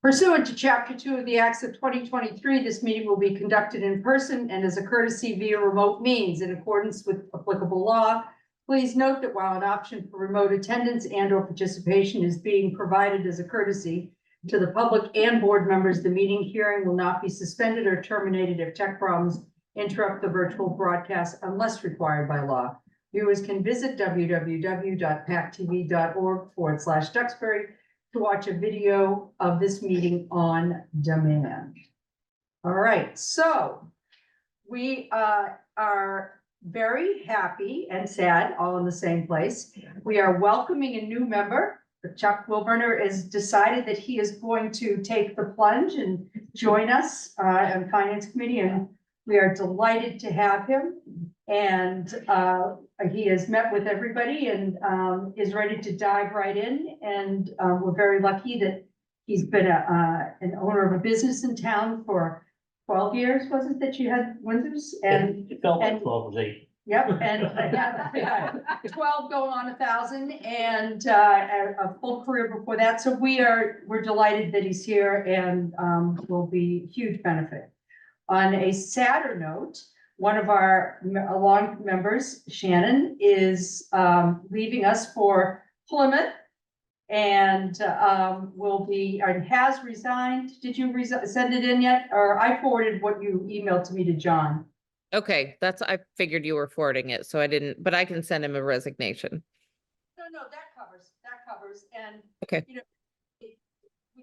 Pursuant to Chapter 2 of the Acts of 2023, this meeting will be conducted in person and as a courtesy via remote means in accordance with applicable law. Please note that while an option for remote attendance and/or participation is being provided as a courtesy to the public and board members, the meeting hearing will not be suspended or terminated if tech problems interrupt the virtual broadcast unless required by law. Viewers can visit www.pactv.org/Duxbury to watch a video of this meeting on demand. All right, so we are very happy and sad all in the same place. We are welcoming a new member. Chuck Wilburner has decided that he is going to take the plunge and join us on Finance Committee, and we are delighted to have him. And he has met with everybody and is ready to dive right in. And we're very lucky that he's been an owner of a business in town for 12 years, was it, that you had Windsor's? And it felt like 12 was 8. Yep, and 12 going on 1,000 and a full career before that. So we're delighted that he's here and will be huge benefit. On a sadder note, one of our long members, Shannon, is leaving us for Plymouth and will be, or has resigned. Did you send it in yet? Or I forwarded what you emailed to me to John. Okay, I figured you were forwarding it, so I didn't, but I can send him a resignation. No, that covers. And, okay, you know, we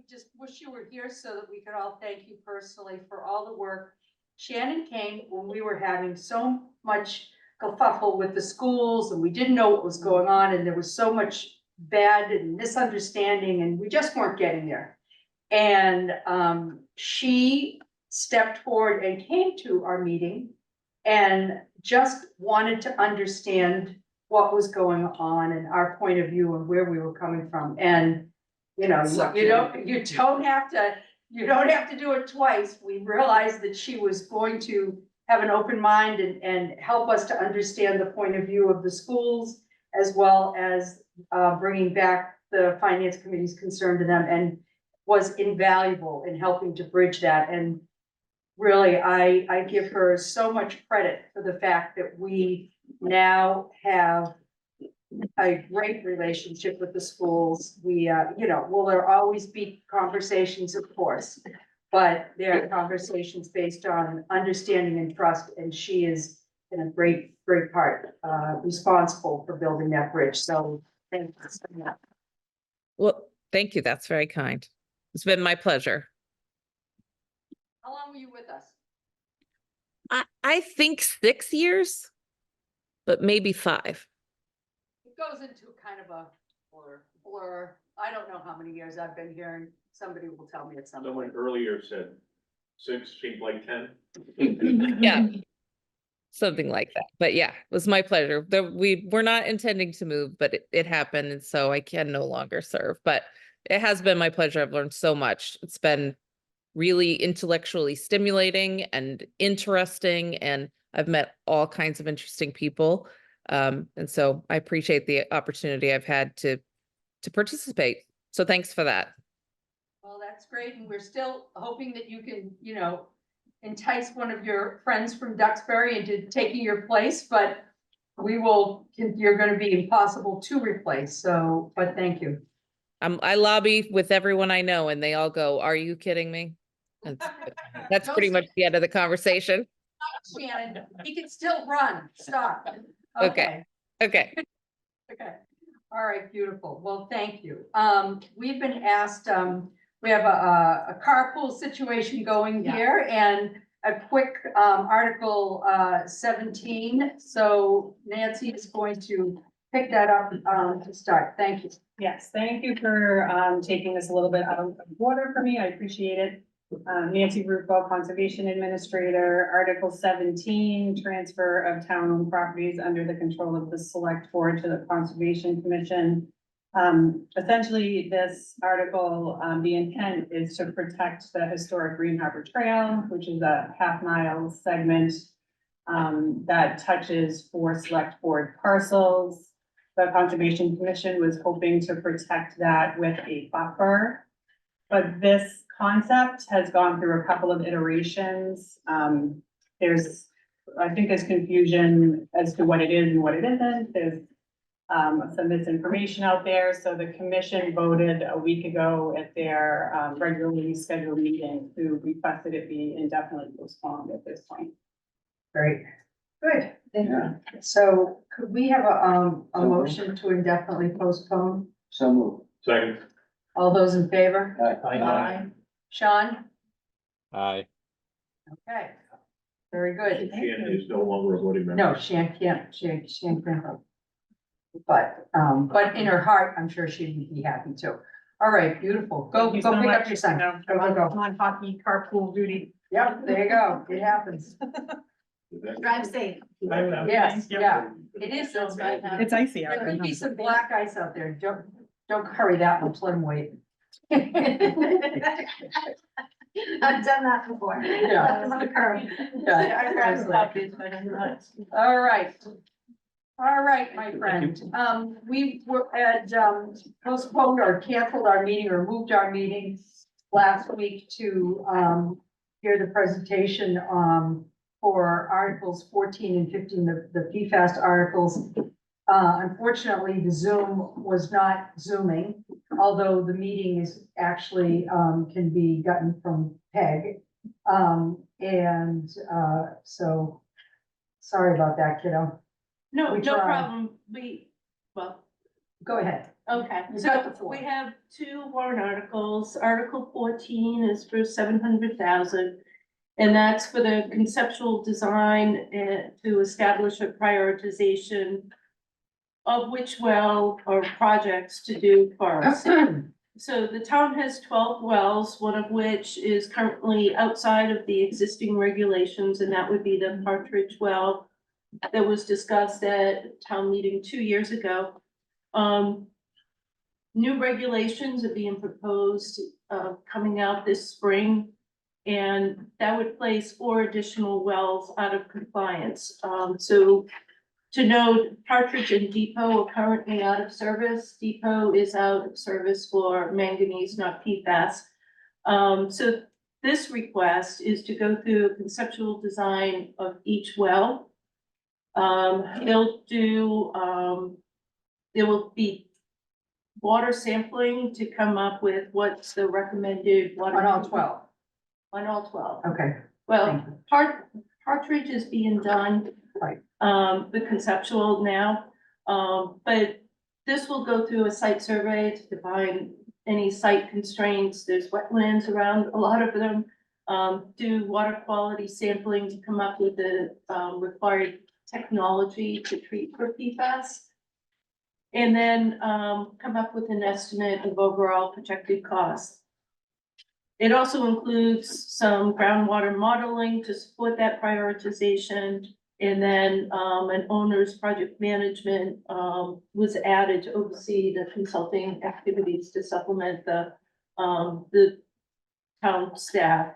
just wish you were here so that we could all thank you personally for all the work. Shannon came when we were having so much kerfuffle with the schools and we didn't know what was going on and there was so much bad and misunderstanding and we just weren't getting there. And she stepped forward and came to our meeting and just wanted to understand what was going on and our point of view and where we were coming from. And, you know, you don't have to do it twice. We realized that she was going to have an open mind and help us to understand the point of view of the schools, as well as bringing back the Finance Committee's concern to them, and was invaluable in helping to bridge that. And really, I give her so much credit for the fact that we now have a great relationship with the schools. We, will there always be conversations, of course, but there are conversations based on understanding and trust, and she is in a great part, responsible for building that bridge. So thank you so much. well, thank you. That's very kind. It's been my pleasure. How long were you with us? I think 6 years, but maybe 5. It goes into kind of a blur. I don't know how many years I've been here, and somebody will tell me at some Someone point. earlier said 6 seemed like 10. Yeah, something like that. But yeah, it was my pleasure. We were not intending to move, but it happened, and so I can no longer serve. But it has been my pleasure. I've learned so much. It's been really intellectually stimulating and interesting, and I've met all kinds of interesting people. And so I appreciate the opportunity I've had to participate. So thanks for that. Well, that's great. And we're still hoping that you can, entice one of your friends from Duxbury into taking your place, but you're going to be impossible to replace. So, but thank you. I lobby with everyone I know and they all go, "Are you kidding me?" That's pretty much the end of the conversation. Shannon, he can still run. Stop. Okay. Okay. All right, beautiful. Well, thank you. We've been asked, we have a carpool situation going here and a quick Article 17. So Nancy is going to pick that up to start. Thank you. Yes, thank you for taking this a little bit out of order for me. I appreciate it. Nancy Rufo, Conservation Administrator, Article 17, transfer of town-owned properties under the control of the Select Board to the Conservation Commission. Essentially, this article, the intent is to protect the historic Green Harbor Trail, which is a half-mile segment that touches 4 Select Board parcels. The Conservation Commission was hoping to protect that with a buffer, but this concept has gone through a couple of iterations. I think there's confusion as to what it is and what it isn't. There's some misinformation out there. So the commission voted a week ago at their regularly scheduled meeting to requested it be indefinitely postponed at this point. Great, good, thank you. So could we have a motion to indefinitely postpone? So moved. Second. All those in favor? Aye. Sean? Aye. Okay, very good. Shannon is no longer a voting member. No, Shan can't vote. But in her heart, I'm sure she would be happy too. All right, beautiful. Go Thank you pick so up much. your son. I'm Go, go, go. on hockey carpool duty. Yep, there you go. It happens. Drive safe. I will. Yes, Yep. yeah. It is. It's icy out There there. could be some black ice out there. Don't hurry that much. Let him wait. I've done that before. Yeah. On the curve. Yeah, seriously. All right. All right, my friend. We had postponed or canceled our meeting or moved our meeting last week to hear the presentation for Articles 14 and 15, the PFAS articles. Unfortunately, the Zoom was not Zooming, although the meeting is actually can be gotten from PEG. So sorry about that, kiddo. No, We no tried. problem. Go ahead. Okay, You got the so floor. we have two warrant articles. Article 14 is for 700,000. And that's for the conceptual design and to establish a prioritization of which well or projects to do first. So the town has 12 wells, one of which is currently outside of the existing regulations, and that would be the Partridge well that was discussed at town meeting 2 years ago. New regulations are being proposed, coming out this spring. And that would place 4 additional wells out of compliance. So to note, Partridge and Depot are currently out of service. Depot is out of service for manganese, not PFAS. So this request is to go through a conceptual design of each well. They'll do, there will be water sampling to come up with what's the recommended water. On all 12. On all 12. Okay. Well, Thank you. Partridge is being done. Right. The conceptual now, but this will go through a site survey to define any site constraints. There's wetlands around a lot of them. Do water quality sampling to come up with the required technology to treat for PFAS. And then come up with an estimate of overall projected costs. It also includes some groundwater modeling to support that prioritization. And then an owner's project management was added to oversee the consulting activities to supplement the town staff.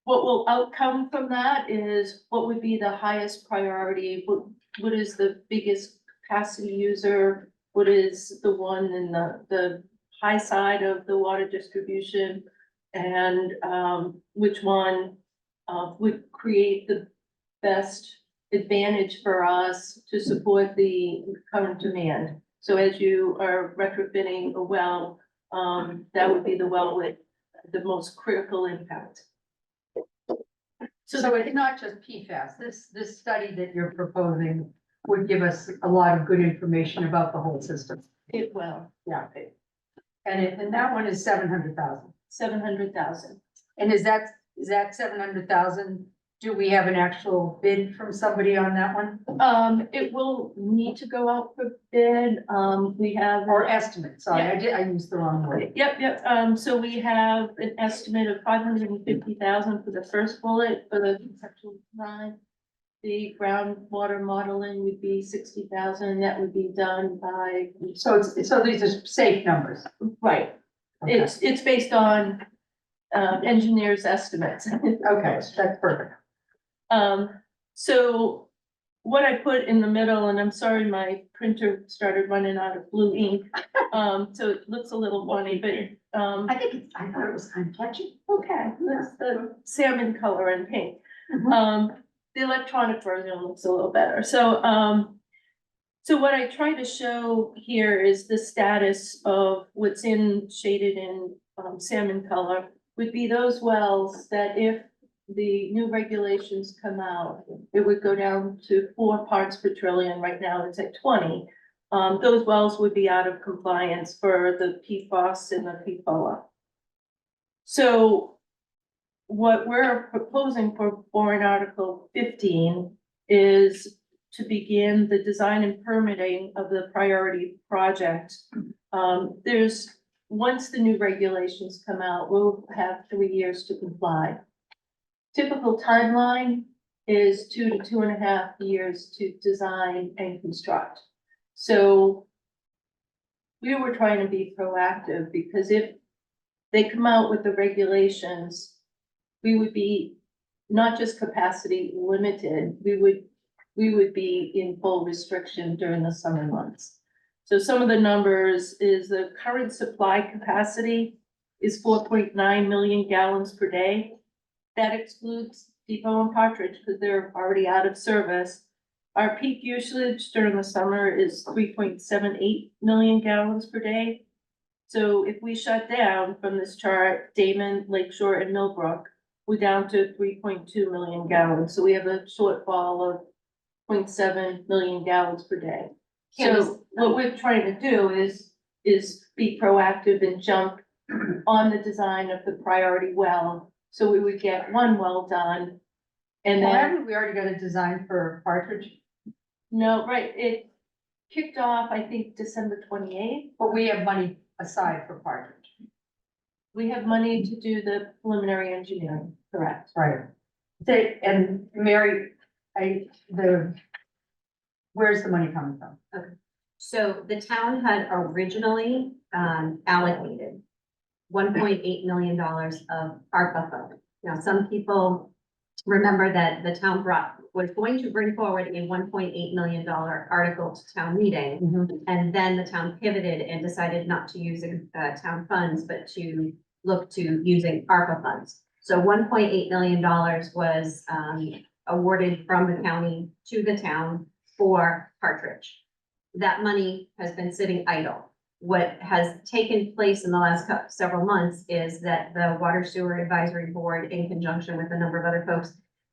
What will outcome from that is what would be the highest priority, what is the biggest capacity user, what is the one in the high side of the water distribution, and which one would create the best advantage for us to support the current demand. So as you are retrofitting a well, that would be the well with the most critical impact. So it's not just PFAS. This study that you're proposing would give us a lot of good information about the whole system. It will, Yeah. And that one is 700,000. 700,000. And is that 700,000? Do we have an actual bid from somebody on that one? It will need to go out for bid. We have. Or estimate? Sorry, I used the wrong word. Yep. So we have an estimate of 550,000 for the first bullet for the conceptual design. The groundwater modeling would be 60,000. That would be done by. So these are safe numbers. Right. Okay. It's based on engineers' estimates. Okay, that's perfect. So what I put in the middle, and I'm sorry, my printer started running out of blue ink. So it looks a little funny, but, I thought it was kind of catchy. okay, that's the salmon color and pink. The electronic version looks a little better. So what I try to show here is the status of what's shaded in salmon color would be those wells that if the new regulations come out, it would go down to 4 parts per trillion. Right now it's at 20. Those wells would be out of compliance for the PFOS and the PFOA. So what we're proposing for warrant article 15 is to begin the design and permitting of the priority project. Once the new regulations come out, we'll have 3 years to comply. Typical timeline is 2 to 2.5 years to design and construct. So we were trying to be proactive, because if they come out with the regulations, we would be not just capacity limited, we would be in full restriction during the summer months. So some of the numbers is the current supply capacity is 4.9 million gallons per day. That excludes Depot and Partridge because they're already out of service. Our peak usage during the summer is 3.78 million gallons per day. So if we shut down from this chart, Damon, Lakeshore, and Millbrook, we're down to 3.2 million gallons. So we have a shortfall of 0.7 million gallons per day. So what we're trying to do is be proactive and jump on the design of the priority well. So we would get 1 well done. And Well, then, haven't we already got a design for Partridge? no, right, it kicked off, I think, December 28th. But we have money aside for Partridge. We have money to do the preliminary engineering, correct? Right. And Mary, where's the money coming from? So the town had originally allocated $1.8 million of ARPA funds. Now, some people remember that the town was going to bring forward a $1.8 million article to town meeting. And then the town pivoted and decided not to use town funds, but to look to using ARPA funds. So $1.8 million was awarded from the county to the town for Partridge. That money has been sitting idle. What has taken place in the last several months is that the Water Sewer Advisory Board, in conjunction with a number of other folks,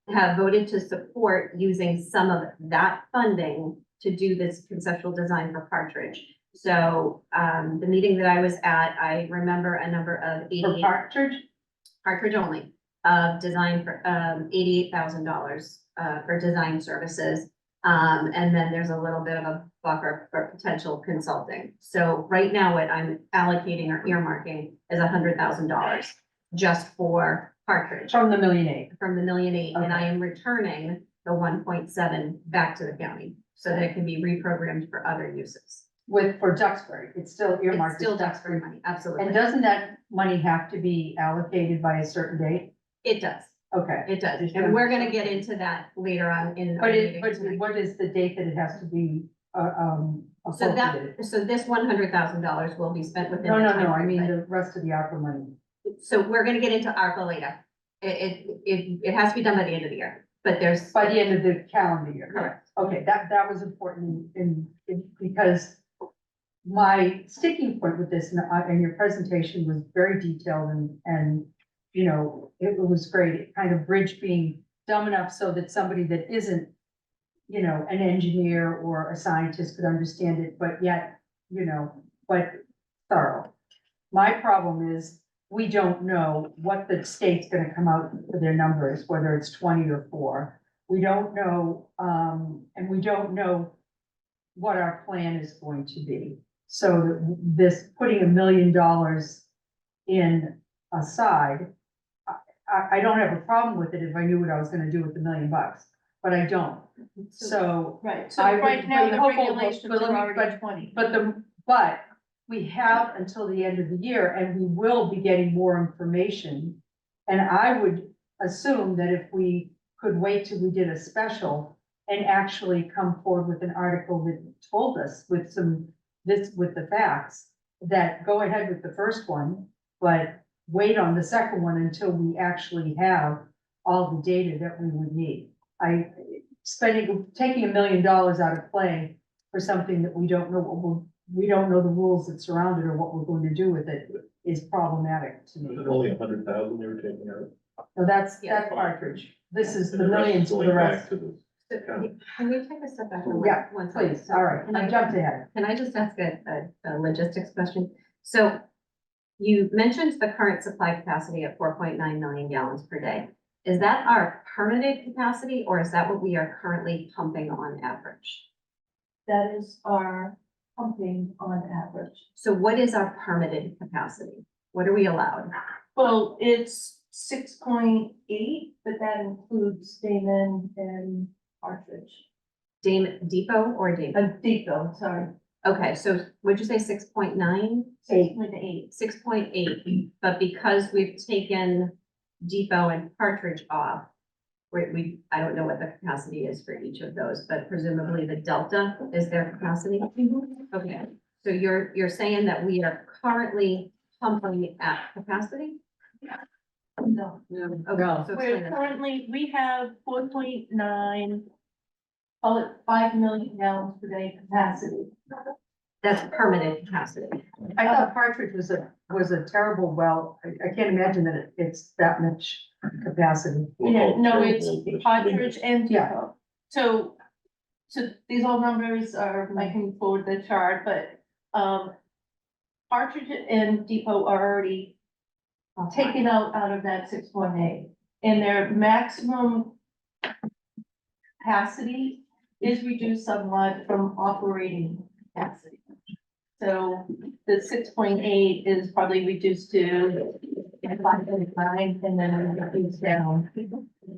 have voted to support using some of that funding to do this conceptual design for Partridge. So the meeting that I was at, I remember a number of For Partridge only, design for $88,000 for design services. And then there's a little bit of a buffer for potential consulting. So right now what I'm allocating or earmarking is $100,000 just for Partridge From the $1.8 million. from the $1.8 million, and I Okay. am returning the 1.7 back to the county so that it can be reprogrammed for other uses. For Duxbury, it's still It's earmarked. still as Duxbury money, And absolutely. doesn't that money have to be allocated by a certain date? It does, Okay. it does. And we're gonna get into that later on in. our meeting tonight. What is the date that it has to be, So appropriated? so this $100,000 will be spent within. No, the no, time no, I frame, mean but- the rest of the ARPA money. So we're gonna get into ARPA later. It has to be done by the end of the year, but there's. By the end of the calendar year. Correct. Okay, that was important because my sticking point with this, and your presentation was very detailed and, you know, it was great. It kind of bridged being dumb enough so that somebody that isn't, you know, an engineer or a scientist could understand it, but yet, you know, but thorough. My problem is, we don't know what the state's gonna come out for their numbers, whether it's 20 or 4. We don't know, and we don't know what our plan is going to be. So this, putting $1 million in aside, I don't have a problem with it if I knew what I was gonna do with the $1 million, but I don't. So, Right, so I would- right now but the hold on, regulations but let are me- already 20. but we have until the end of the year, and we will be getting more information. And I would assume that if we could wait till we did a special, and actually come forward with an article that told us with with the facts, that go ahead with the first one, but wait on the second one until we actually have all the data that we would need. Taking $1 million out of play for something that we don't know, we don't know the rules that surround it or what we're going to do with it is problematic to me. Was it only 100,000 they were taking out? So that's Yeah. Partridge. This is And the rest millions for going the back rest. to the So, town. can we take a step back? for Yeah, one second? please, all right, Can I jumped ahead. Can I just ask a logistics question? So you mentioned the current supply capacity at 4.9 million gallons per day. Is that our permitted capacity or is that what we are currently pumping on average? That is our pumping on average. So what is our permitted capacity? What are we allowed? Well, it's 6.8, but that includes Damon and Partridge. Depot or Dame? Depot, sorry. Okay, so would you say 6.9? 6.8. 6.8, but because we've taken Depot and Partridge off, I don't know what the capacity is for each of those, but presumably the Delta is their capacity? Okay, so you're saying that we are currently pumping at capacity? No. Okay, No. so We're explain that. currently, we have 4.9, call it 5 million gallons per day capacity. That's permitted capacity. I thought Partridge was a terrible well. I can't imagine that it's that much capacity. We'll Yeah, call it no, terrible, but it's Partridge and Yeah. Depot. So these all numbers are, I can forward the chart, but, Partridge and Depot are already taken out of that 6.8. And their maximum capacity is reduced somewhat from operating capacity. So the 6.8 is probably reduced to 5.9 and then it goes down.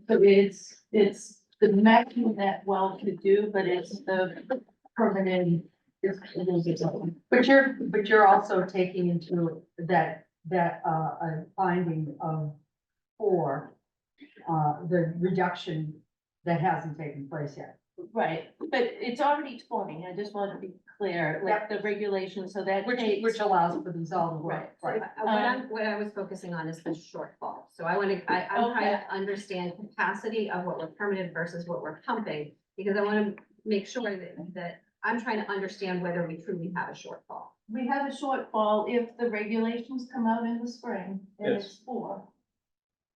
So it's the maximum that well could do, but it's the permanent. But you're also taking into that a finding of 4, the reduction that hasn't taken place yet. Right, but it's already 20, I just want to be clear, like the regulations, so that takes. Which allows for these all to work, right? What I was focusing on is the shortfall. So I'm trying to understand capacity of what we're permitted versus what we're pumping. Because I want to make sure that I'm trying to understand whether we truly have a shortfall. We have a shortfall if the regulations come out in the spring and Yes. it's 4.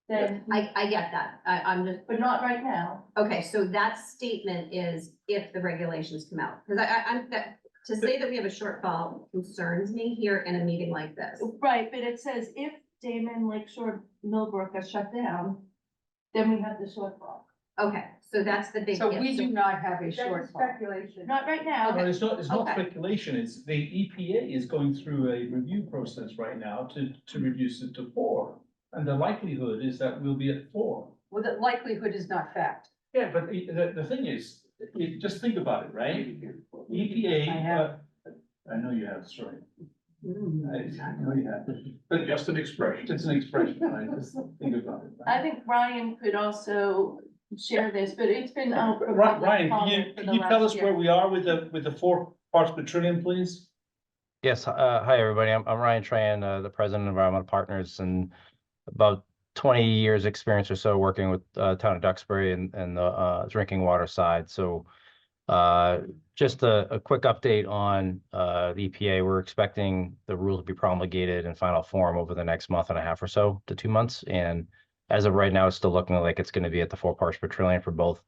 Then, I get that. I'm just, but not right now. okay, so that statement is if the regulations come out. Because to say that we have a shortfall concerns me here in a meeting like this. Right, but it says if Damon, Lakeshore, Millbrook are shut down, then we have the shortfall. Okay, so that's the big. So if. we do not have a That's a shortfall. speculation. Not right now. But it's not Okay. speculation, it's the EPA is going through a review process right now to reduce it to 4. And the likelihood is that we'll be at 4. Well, the likelihood is not fact. Yeah, but the thing is, you just think about it, right? EPA, I have. I know you have, sorry. Mm. I know you have, but Just an expression. it's an expression, right? Just think about it. I think Ryan could also share this, but it's been out. for Ryan, public comment for can the you tell last us year. where we are with the 4 parts per trillion, please? Yes, hi, everybody. I'm Ryan Tran, the president of Environmental Partners, and about 20 years experience or so working with town of Duxbury and the drinking water side. So just a quick update on the EPA. We're expecting the rule to be promulgated in final form over the next month and a half or so to 2 months. And as of right now, it's still looking like it's going to be at the 4 parts per trillion for both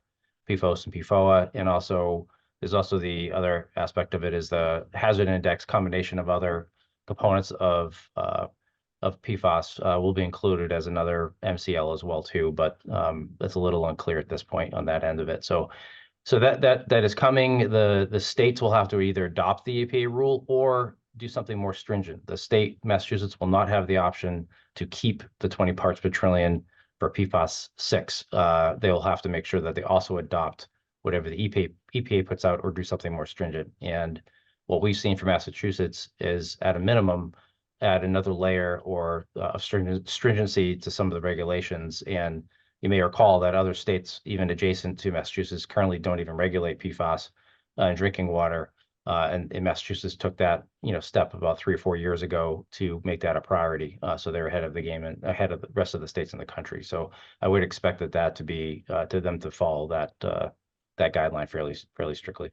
PFOS and PFOA. And also, there's also the other aspect of it is the hazard index combination of other components of PFAS will be included as another MCL as well too, but that's a little unclear at this point on that end of it. So that is coming. The states will have to either adopt the EPA rule or do something more stringent. The state, Massachusetts, will not have the option to keep the 20 parts per trillion for PFAS 6. They will have to make sure that they also adopt whatever the EPA puts out or do something more stringent. And what we've seen from Massachusetts is at a minimum, add another layer or of stringency to some of the regulations. And you may recall that other states, even adjacent to Massachusetts, currently don't even regulate PFAS in drinking water. And Massachusetts took that, step about 3 or 4 years ago to make that a priority. So they're ahead of the game and ahead of the rest of the states in the country. So I would expect that to be to them to follow that guideline fairly strictly.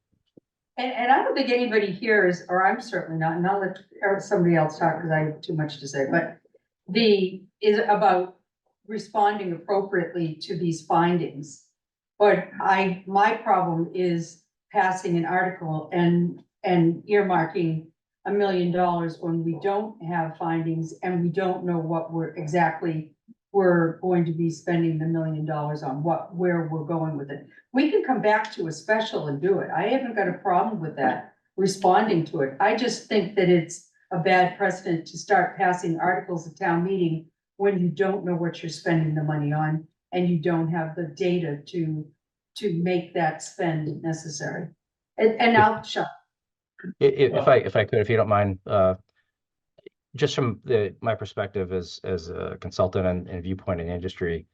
And I don't think anybody here is, or I'm certainly not, and I'll let somebody else talk because I have too much to say, but is about responding appropriately to these findings. But my problem is passing an article and earmarking $1 million when we don't have findings and we don't know what we're going to be spending the $1 million on, where we're going with it. We can come back to a special and do it. I haven't got a problem with that, responding to it. I just think that it's a bad precedent to start passing articles at town meeting when you don't know what you're spending the money on and you don't have the data to make that spend necessary. And I'll shut. If I could, if you don't mind, just from my perspective as a consultant and viewpoint in the industry,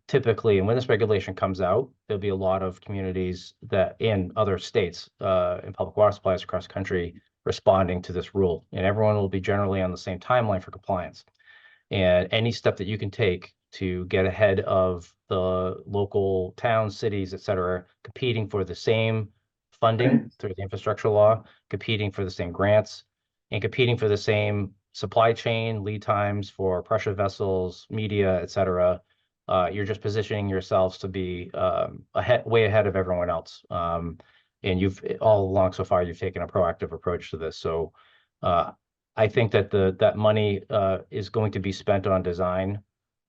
typically, and when this regulation comes out, there'll be a lot of communities that in other states and public water supplies across the country responding to this rule, and everyone will be generally on the same timeline for compliance. And any step that you can take to get ahead of the local towns, cities, et cetera, competing for the same funding through the infrastructure law, competing for the same grants, and competing for the same supply chain lead times for pressure vessels, media, et cetera, you're just positioning yourselves to be way ahead of everyone else. And you've all along so far, you've taken a proactive approach to this. So I think that that money is going to be spent on design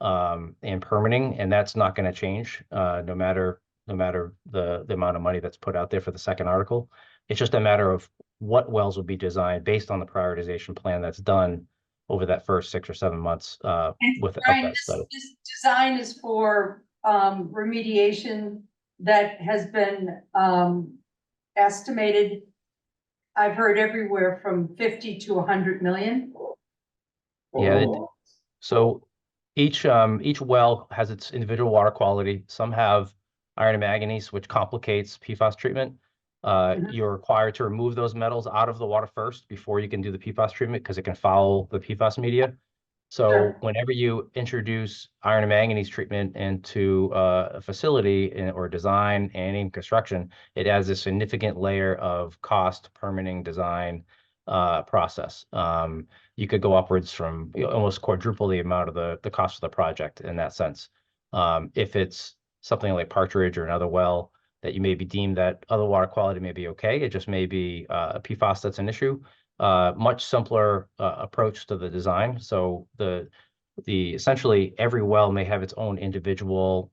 and permitting, and that's not going to change no matter the amount of money that's put out there for the second article. It's just a matter of what wells will be designed based on the prioritization plan that's done over that first 6 or 7 months with the Brian, this design is for remediation that has been estimated. I've heard everywhere from 50 to 100 million. Yeah. So each well has its individual water quality. Some have iron and manganese, which complicates PFAS treatment. You're required to remove those metals out of the water first before you can do the PFAS treatment because it can foul the PFAS media. So whenever you introduce iron and manganese treatment into a facility or design and in construction, it adds a significant layer of cost, permitting, design process. You could go upwards from almost quadruple the amount of the cost of the project in that sense. If it's something like Partridge or another well that you may be deemed that other water quality may be okay, it just may be a PFAS that's an issue. Much simpler approach to the design. So the essentially every well may have its own individual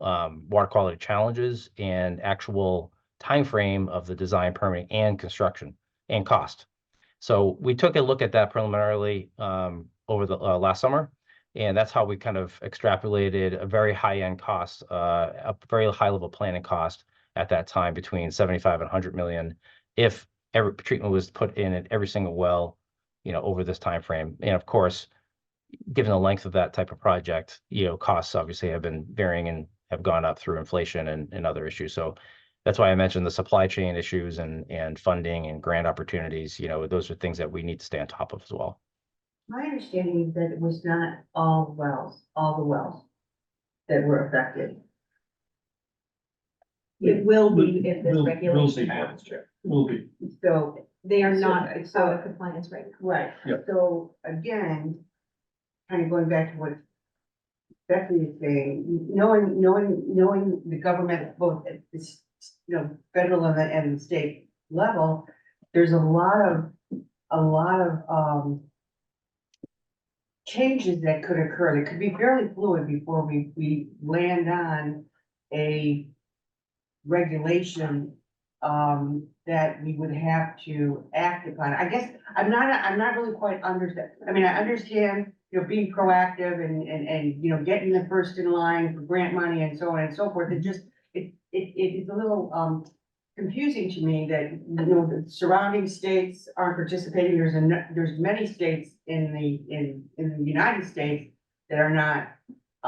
water quality challenges and actual time frame of the design, permitting, and construction and cost. So we took a look at that preliminarily over the last summer, and that's how we kind of extrapolated a very high-end cost, a very high-level planning cost at that time between 75 and 100 million if every treatment was put in at every single well, over this time frame. And of course, given the length of that type of project, costs obviously have been varying and have gone up through inflation and other issues. So that's why I mentioned the supply chain issues and funding and grant opportunities. Those are things that we need to stay on top of as well. My understanding is that it was not all the wells that were affected. It will be if this regulation happens. Will be. So they are not, Out so, of compliance right now. right. Yeah. So again, kind of going back to what Becky is saying, knowing the government, both at this, federal and the state level, there's a lot of changes that could occur. It could be fairly fluid before we land on a regulation that we would have to act upon. I guess I'm not really quite understand. I mean, I understand, being proactive and getting the first in line for grant money and so on and so forth. It is a little confusing to me that, the surrounding states aren't participating. There's many states in the United States that are not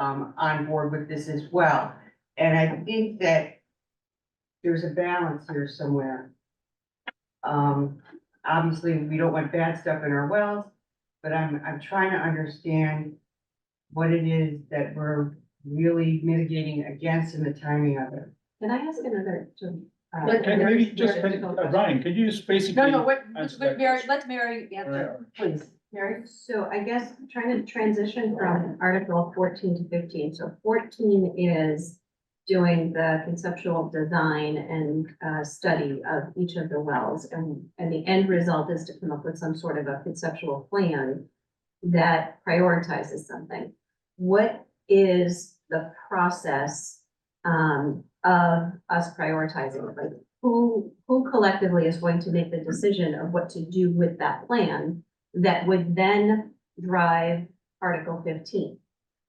on board with this as well. And I think that there's a balance here somewhere. Obviously, we don't want bad stuff in our wells, but I'm trying to understand what it is that we're really mitigating against in the timing of it. Can I ask another? Can maybe just, Ryan, could you just basically? No, what, answer that Mary, question? let Mary answer, please. Mary? So I guess trying to transition from Article 14 to 15. So 14 is doing the conceptual design and study of each of the wells. And the end result is to come up with some sort of a conceptual plan that prioritizes something. What is the process of us prioritizing? Like who collectively is going to make the decision of what to do with that plan that would then drive Article 15?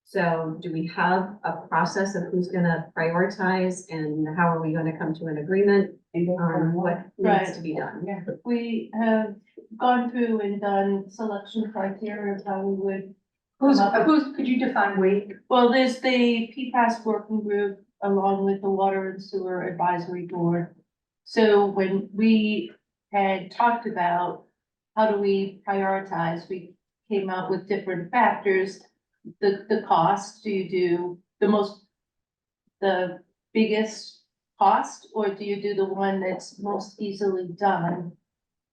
So do we have a process of who's gonna prioritize and how are we gonna come to an agreement on what needs to be done? Yeah. We have gone through and done selection criteria of how we would. Who's, could you define we? Well, there's the PFAS working group along with the Water and Sewer Advisory Board. So when we had talked about how do we prioritize, we came up with different factors. The cost, do you do the biggest cost, or do you do the one that's most easily done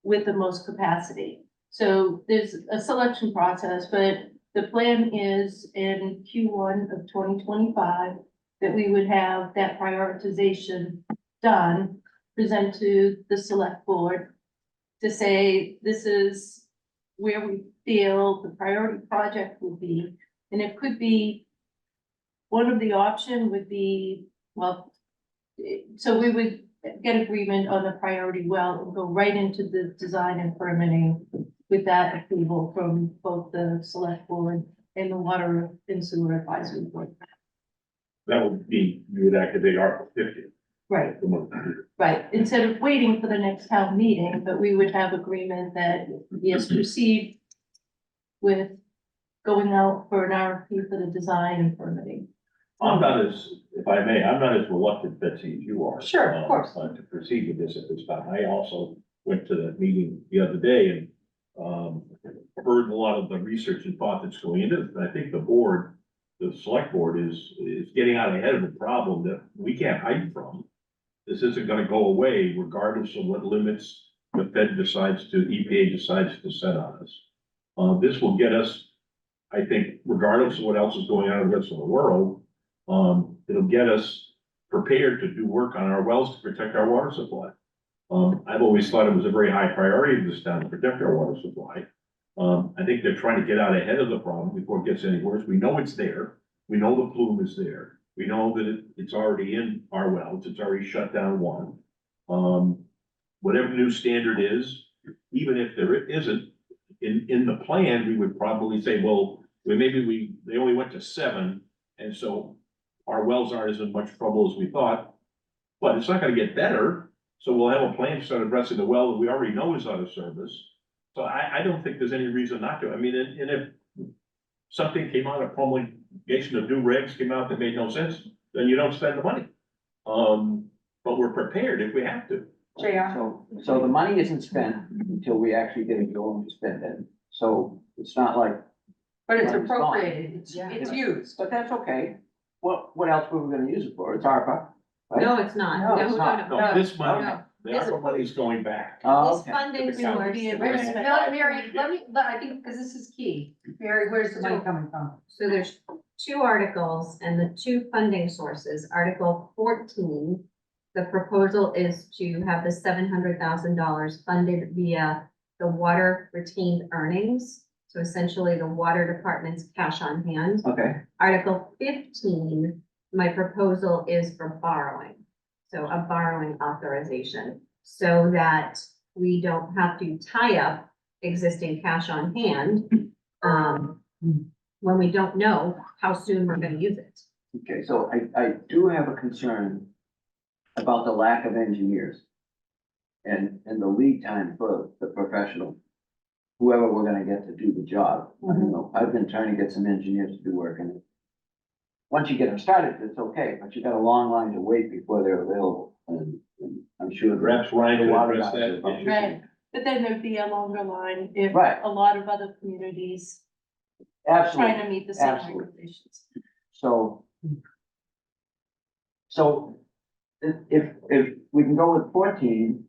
with the most capacity? So there's a selection process, but the plan is in Q1 of 2025 that we would have that prioritization done, present to the select board to say, this is where we feel the priority project will be. And it could be, one of the option would be, well, so we would get agreement on the priority well and go right into the design and permitting with that approval from both the select board and the Water and Sewer Advisory Board. That would be, you would activate Article 50. Right, the month. right. Instead of waiting for the next town meeting, but we would have agreement that yes, proceed with going out for an RFP for the design and permitting. I'm not as, if I may, I'm not as reluctant, Betsy, as you are. Sure, of course. To proceed with this at this time. I also went to the meeting the other day and, heard a lot of the research and thought that's going into it. And I think the board, the select board is getting out ahead of the problem that we can't hide from. This isn't gonna go away regardless of what limits the Fed decides to, EPA decides to set on us. This will get us, I think, regardless of what else is going on in the rest of the world, it'll get us prepared to do work on our wells to protect our water supply. I've always thought it was a very high priority of this town to protect our water supply. I think they're trying to get out ahead of the problem before it gets any worse. We know it's there. We know the plume is there. We know that it's already in our wells. It's already shut down one. Whatever new standard is, even if there isn't, in the plan, we would probably say, well, they only went to 7, and so our wells aren't as in much trouble as we thought, but it's not gonna get better, so we'll have a plan to start addressing the well that we already know is out of service. So I don't think there's any reason not to. I mean, and if something came out of promulgation of new regs came out that made no sense, then you don't spend the money. But we're prepared if we have to. JR? So the money isn't spent until we actually get it going to spend it. So it's not like, But it's Money's gone. appropriated, it's Yeah. used. but that's okay. What else were we gonna use it for? It's ARPA, right? No, it's not. No, it's not. No, this money, no. the ARPA money is going back. Oh, This okay. funding The county. source. Be a Wait a very minute, special- Mary, I think, because this is key. Mary, where's the money coming from? So there's 2 articles and the 2 funding sources. Article 14, the proposal is to have the $700,000 funded via the water retained earnings. So essentially the water department's cash on hand. Okay, Article 15, my proposal is for borrowing. So a borrowing authorization, so that we don't have to tie up existing cash on hand, when we don't know how soon we're gonna use it. okay, so I do have a concern about the lack of engineers. And the lead time for the professional, whoever we're gonna get to do the job. I don't know, I've been trying to get some engineers to do work and once you get them started, it's okay, but you got a long line to wait before they're available, and I'm sure. Perhaps Ryan could A lot of address guys that are- issue. Right, but then there'd be a longer line if Right. a lot of other communities trying Absolutely, to meet the same Absolutely. regulations. so. So, if we can go with 14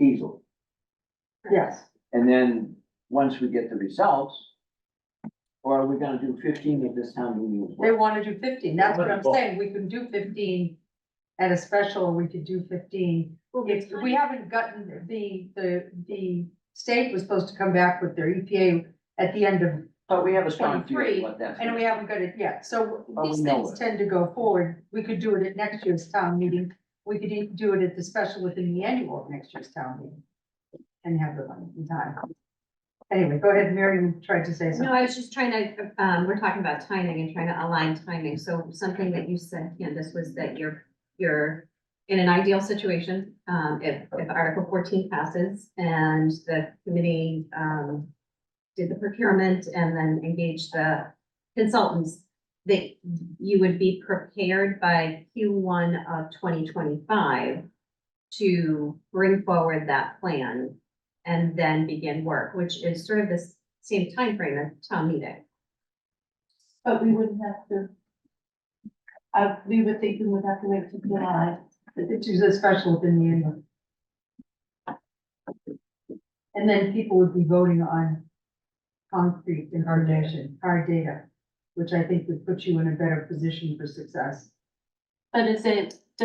easily, Yes, and then, once we get the results, or are we gonna do 15 at this town meeting as they well? wanna do 15, that's what I'm saying, we can do 15 at a special, or we could do 15. If we haven't gotten, the state was supposed to come back with their EPA at the end of, But we have a strong 23, feeling what that's. and we haven't got it yet, so But we these know things it. tend to go forward. We could do it at next year's town meeting, we could even do it at the special within the annual of next year's town meeting. And have the money in time. Anyway, go ahead, Mary, you tried to say No, something. I was just trying to, we're talking about timing and trying to align timing. So something that you said, Candace, was that you're in an ideal situation, if Article 14 passes and the committee, did the procurement and then engaged the consultants, that you would be prepared by Q1 of 2025 to bring forward that plan and then begin work, which is sort of the same timeframe as town meeting. But we wouldn't have to. We would think we would have to wait till July. It's a special within the annual. And then people would be voting on concrete information, hard data, which I think would put you in a better position for success. But does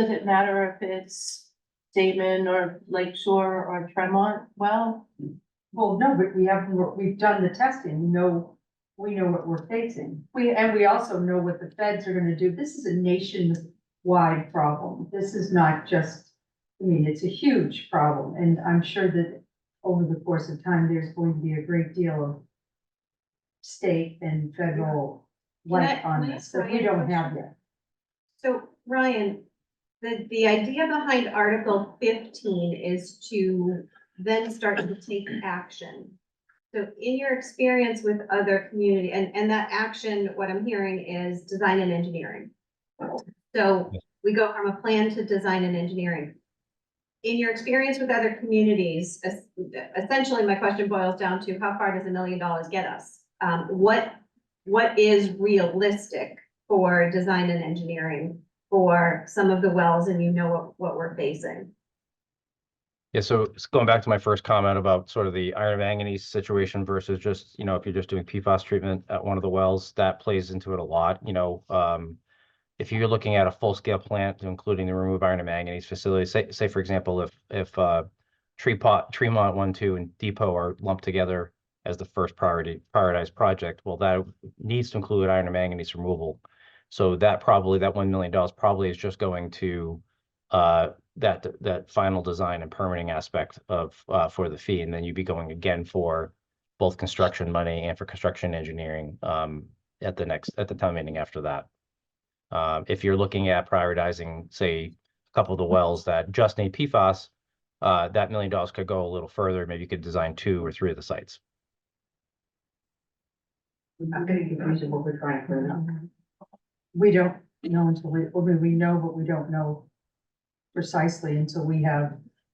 it matter if it's Damon or Lake Shore or Tremont? Well, Well, no, but we've done the testing, we know what we're facing. We also know what the feds are gonna do. This is a nationwide problem. This is not just, I mean, it's a huge problem, and I'm sure that over the course of time, there's going to be a great deal of state and federal light Can I- on can I this ask that we Ryan a don't have question? yet. So Ryan, the idea behind Article 15 is to then start to take action. So in your experience with other community, and that action, what I'm hearing is design and engineering. So we go from a plan to design and engineering. In your experience with other communities, essentially my question boils down to how far does $1 million get us? What is realistic for design and engineering for some of the wells, and you know what we're facing? Yeah, so it's going back to my first comment about sort of the iron manganese situation versus just, if you're just doing PFAS treatment at one of the wells, that plays into it a lot, if you're looking at a full-scale plant, including the remove iron and manganese facility, say for example, if Tremont 1, 2, and Depot are lumped together as the first prioritized project, well, that needs to include iron and manganese removal. So that $1 million probably is just going to that final design and permitting aspect of for the fee, and then you'd be going again for both construction money and for construction engineering at the town meeting after that. If you're looking at prioritizing, say, a couple of the wells that just need PFAS, that $1 million could go a little further. Maybe you could design 2 or 3 of the sites. I'm getting confused with what we're trying to put up. We don't know until we know, but we don't know precisely until we have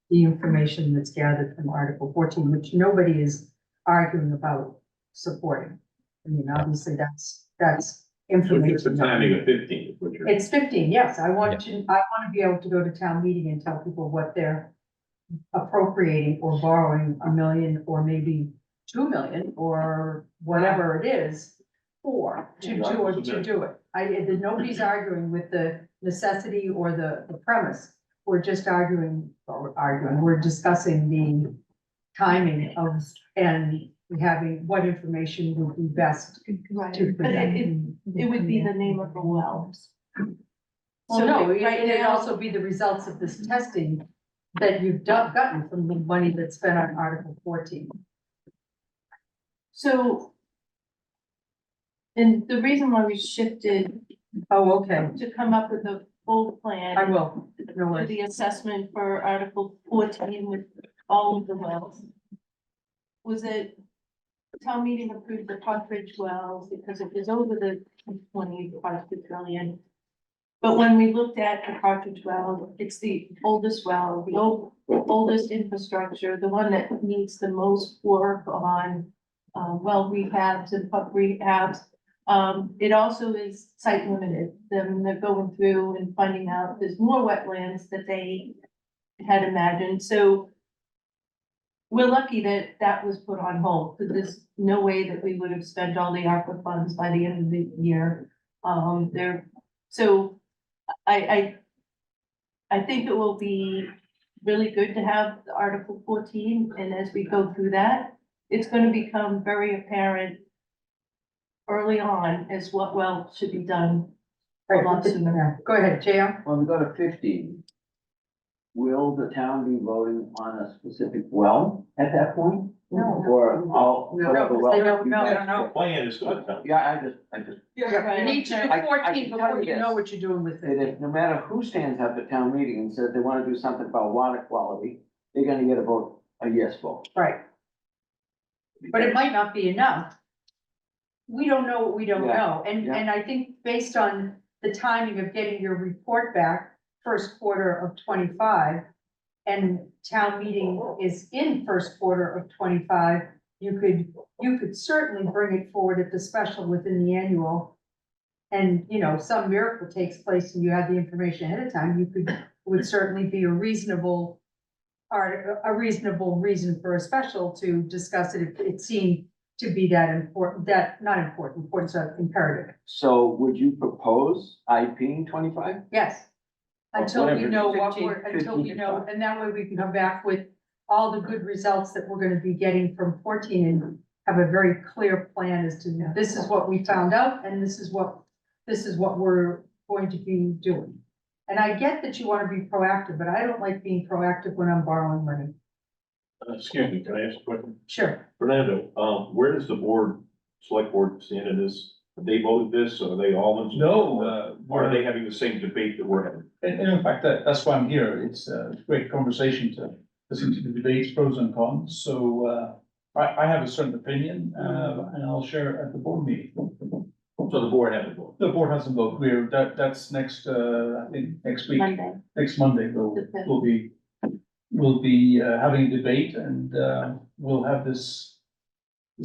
the information that's gathered from Article 14, which nobody is arguing about supporting. I mean, obviously, that's So it's the information. timing of 15, which are. It's 15, yes, I want to be able to go to town meeting and tell people what they're appropriating or borrowing $1 million or maybe 2 million or whatever it is to do it. Nobody's arguing with the necessity or the premise. We're just we're discussing the timing of and having what information would be best right, to but present. it would be the name of the wells. Well, So no, right it'd now- also be the results of this testing that you've gotten from the money that's spent on Article 14. So. And the reason why we shifted Oh, okay, to come up with a full plan. I will, no For worries. the assessment for Article 14 with all of the wells. Was it town meeting approved the Partridge wells because it was over the 25 trillion. But when we looked at the Partridge well, it's the oldest well, the oldest infrastructure, the one that needs the most work on well rehabs and pump rehabs. It also is site limited. Then they're going through and finding out there's more wetlands that they had imagined. So we're lucky that that was put on hold, because there's no way that we would have spent all the ARPA funds by the end of the year. So I think it will be really good to have the Article 14, and as we go through that, it's gonna become very apparent early on as what well should be done a lot sooner. Go ahead, JR. When we go to 15, will the town be voting on a specific well at that point? No. Or all, No, whatever because well? they don't know. The They don't plan is to, Yeah, I just, You need to I- do I 14 can tell before you you know this. what you're doing with that it. if, no matter who stands up at town meeting and says they wanna do something about water quality, they're gonna get a yes vote. Right. But it might not be enough. We don't know what we don't Yeah, know, and, yeah. and I think based on the timing of getting your report back, first quarter of 25, and town meeting is in first quarter of 25, you could certainly bring it forward at the special within the annual. And, you know, some miracle takes place and you have the information ahead of time, would certainly be a reasonable reason for a special to discuss it if it seemed to be that important, importance of imperative. So would you propose IP 25? Yes. Until we Whatever, know what 15, we're, until we 15, know, and that way we can come back with all the good results that we're gonna be getting from 14 and have a very clear plan as to, this is what we found out and this is what we're going to be doing. And I get that you wanna be proactive, but I don't like being proactive when I'm borrowing money. excuse me, can I ask a question? Sure. Fernando, where does the select board stand in this? Have they voted this, or are they all in? No, Or are they having the same debate that we're having? And in fact, that's why I'm here. It's a great conversation to listen to the debates, pros and cons. So, I have a certain opinion, and I'll share it at the board meeting. So the board hasn't voted. The board hasn't voted. That's next, I think, next week. Monday. Next Monday, we'll be having a debate, and we'll have this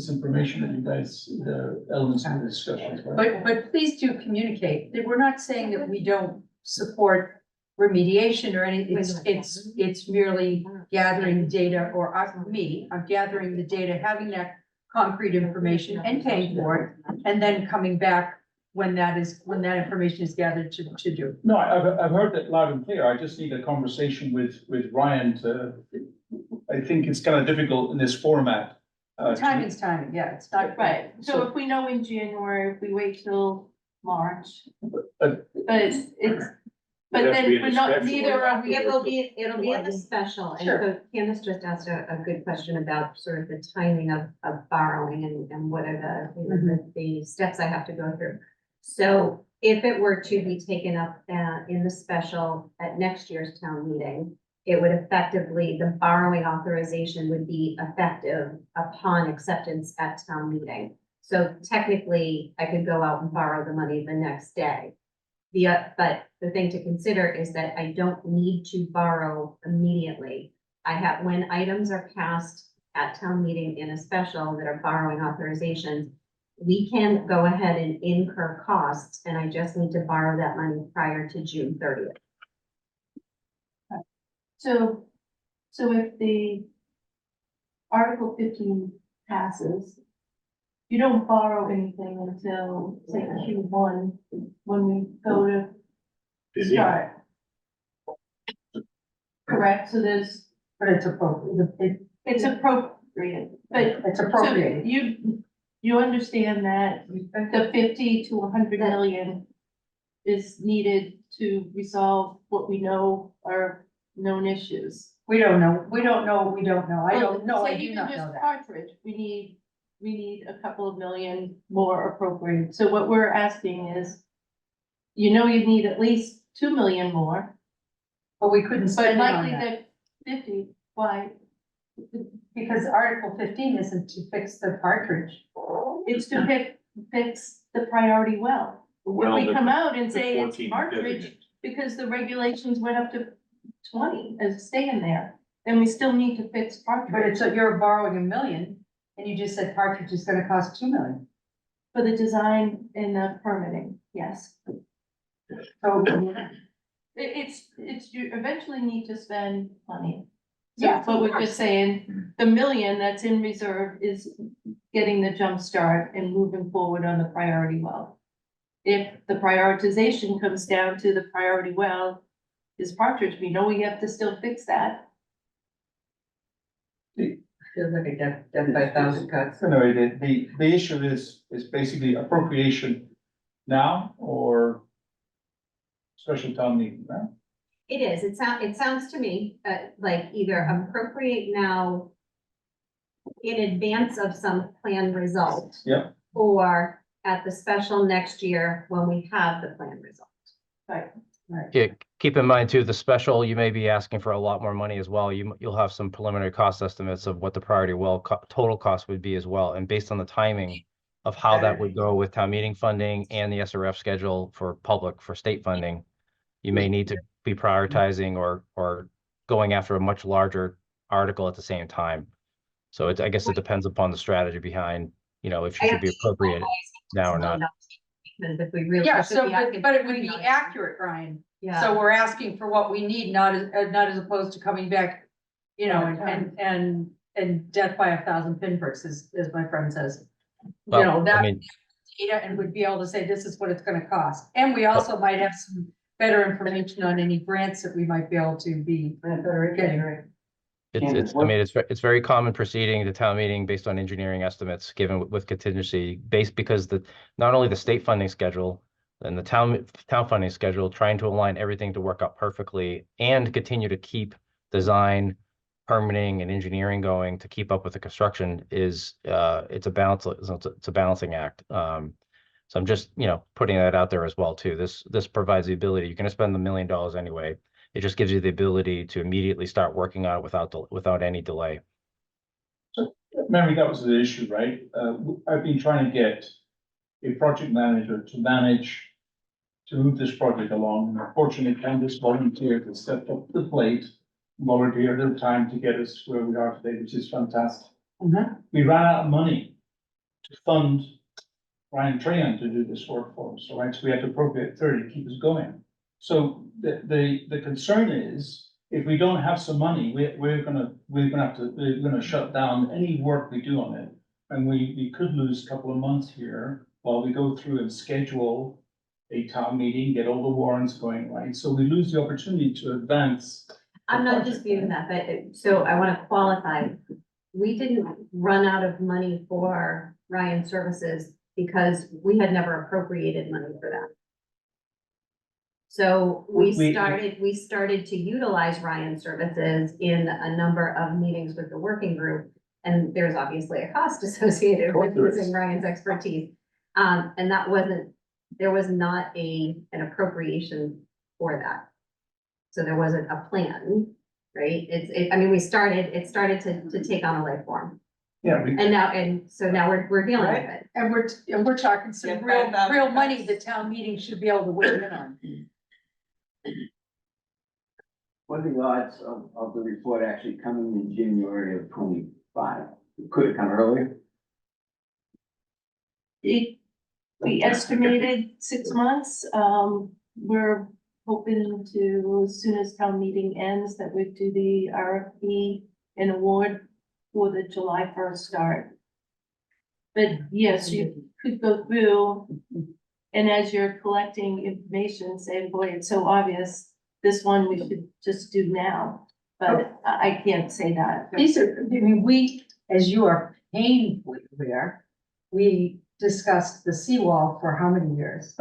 information that you guys, the elements of the discussion. But please do communicate, that we're not saying that we don't support remediation or anything, it's merely gathering data, or I'm gathering the data, having that concrete information and paying for it, and then coming back when that information is gathered to do. No, I've heard that loud and clear. I just need a conversation with Ryan I think it's kind of difficult in this format. Timing's timing, yeah, it's not. Right, so if we know in January, if we wait till March. But- But It'd have to then be a we're not, discussion. neither are we. It'll be in the special, and Sure. so Candace just asked a good question about sort of the timing of borrowing and what are the steps I have to go through. So if it were to be taken up in the special at next year's town meeting, it would effectively, the borrowing authorization would be effective upon acceptance at town meeting. So technically, I could go out and borrow the money the next day. But the thing to consider is that I don't need to borrow immediately. When items are passed at town meeting in a special that are borrowing authorizations, we can go ahead and incur costs, and I just need to borrow that money prior to June 30th. So if the Article 15 passes, you don't borrow anything until, say, Q1, when we go to start. Correct, so But it's appropriate, it's appropriate, but it's so appropriate. you understand that the 50 to 100 million is needed to resolve what we know are known issues. We don't know, we don't know, we don't know, I don't know, Well, I say do even not just know that. Partridge, we need a couple of million more appropriate. So what we're asking is, you need at least 2 million more, But we couldn't but spend it on likely that. that 50, why? Because Article 15 isn't to fix the partridge. It's to fix the priority well. The If well we that come the- out and the say it's 14 partridge, designates. because the regulations went up to 20 as staying there, then we still need to fix But partridge you're borrowing $1 million, and you just said partridge is gonna cost $2 million. for the design and the permitting, yes. So, It's, you eventually need to spend money. Yeah, So, but of we're course. just saying, the million that's in reserve is getting the jump start and moving forward on the priority well. If the prioritization comes down to the priority well is partridge, we know we have to still fix that. Feels like a death by 1,000 cuts. Anyway, the issue is basically appropriation now or special town meeting, right? It is, it sounds to me, like either appropriate now in advance of some planned result. Yep. Or at the special next year when we have the planned result. Yeah, keep in mind too, the special, you may be asking for a lot more money as well. You'll have some preliminary cost estimates of what the priority well total cost would be as well. And based on the timing of how that would go with town meeting funding and the SRF schedule for state funding, you may need to be prioritizing or going after a much larger article at the same time. So I guess it depends upon the strategy behind, if you should be appropriated now or not. Because if we really. yeah, should so, be asking but it for would be $3 million. accurate, Ryan. Yeah. So we're asking for what we need, not as opposed to coming back, and death by 1,000 pinpricks, as my friend says. Well, I That mean, data, and would be able to say, this is what it's gonna cost. And we also might have some better information on any grants that we might be able to be getting. it's very common proceeding to town meeting based on engineering estimates given with contingency based because not only the state funding schedule and the town funding schedule, trying to align everything to work out perfectly and continue to keep design, permitting and engineering going to keep up with the construction it's a balancing act. So I'm just, putting that out there as well too. This provides the ability, you're going to spend $1 million anyway. It just gives you the ability to immediately start working on it without any delay. Mary, that was the issue, right? I've been trying to get a project manager to move this project along. Unfortunately, Candace volunteered to step up to the plate, volunteered her time to get us to where we are today, which is fantastic. We ran out of money to fund Ryan Trahan to do this work for us, right? So we had to appropriate 30 to keep us going. So the concern is, if we don't have some money, we're gonna shut down any work we do on it. And we could lose a couple of months here while we go through and schedule a town meeting, get all the warrants going, right? So we lose the opportunity to advance. I'm not disputing that, but so I want to qualify. We didn't run out of money for Ryan Services because we had never appropriated money for that. So we started to utilize Ryan Services in a number of meetings with the working group. And there's obviously a cost associated with using Ryan's expertise. And there was not an appropriation for that. So there wasn't a plan, right? It started to take on a life form. Yeah. So now we're dealing with it. And we're talking some Yeah, real 5,000 money the town meeting should be able to weigh in on. What are the odds of the report actually coming in January of 25? Could it come earlier? We estimated 6 months. We're hoping to, as soon as town meeting ends, that we do the RFP and award for the July 1st start. But yes, you could go through, and as you're collecting information, say, boy, it's so obvious, this one we should just do now. But I can't say that. We, as you are painfully aware, we discussed the seawall for how many years?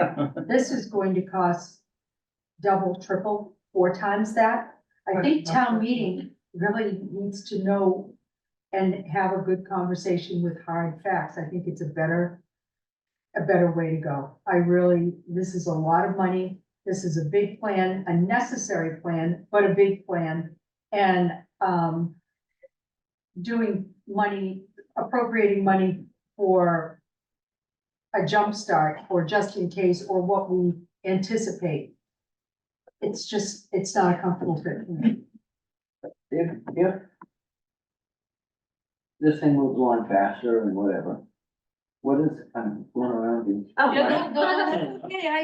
This is going to cost double, triple, 4 times that. I think town meeting really needs to know and have a good conversation with hard facts. I think it's a better way to go. This is a lot of money. This is a big plan, a necessary plan, but a big plan. And, doing money, appropriating money for a jump start or just in case, or what we anticipate. It's just, it's not a comfortable fit for me. If this thing moves along faster and whatever, what is, I'm going around you. Oh, Yeah, no, okay, I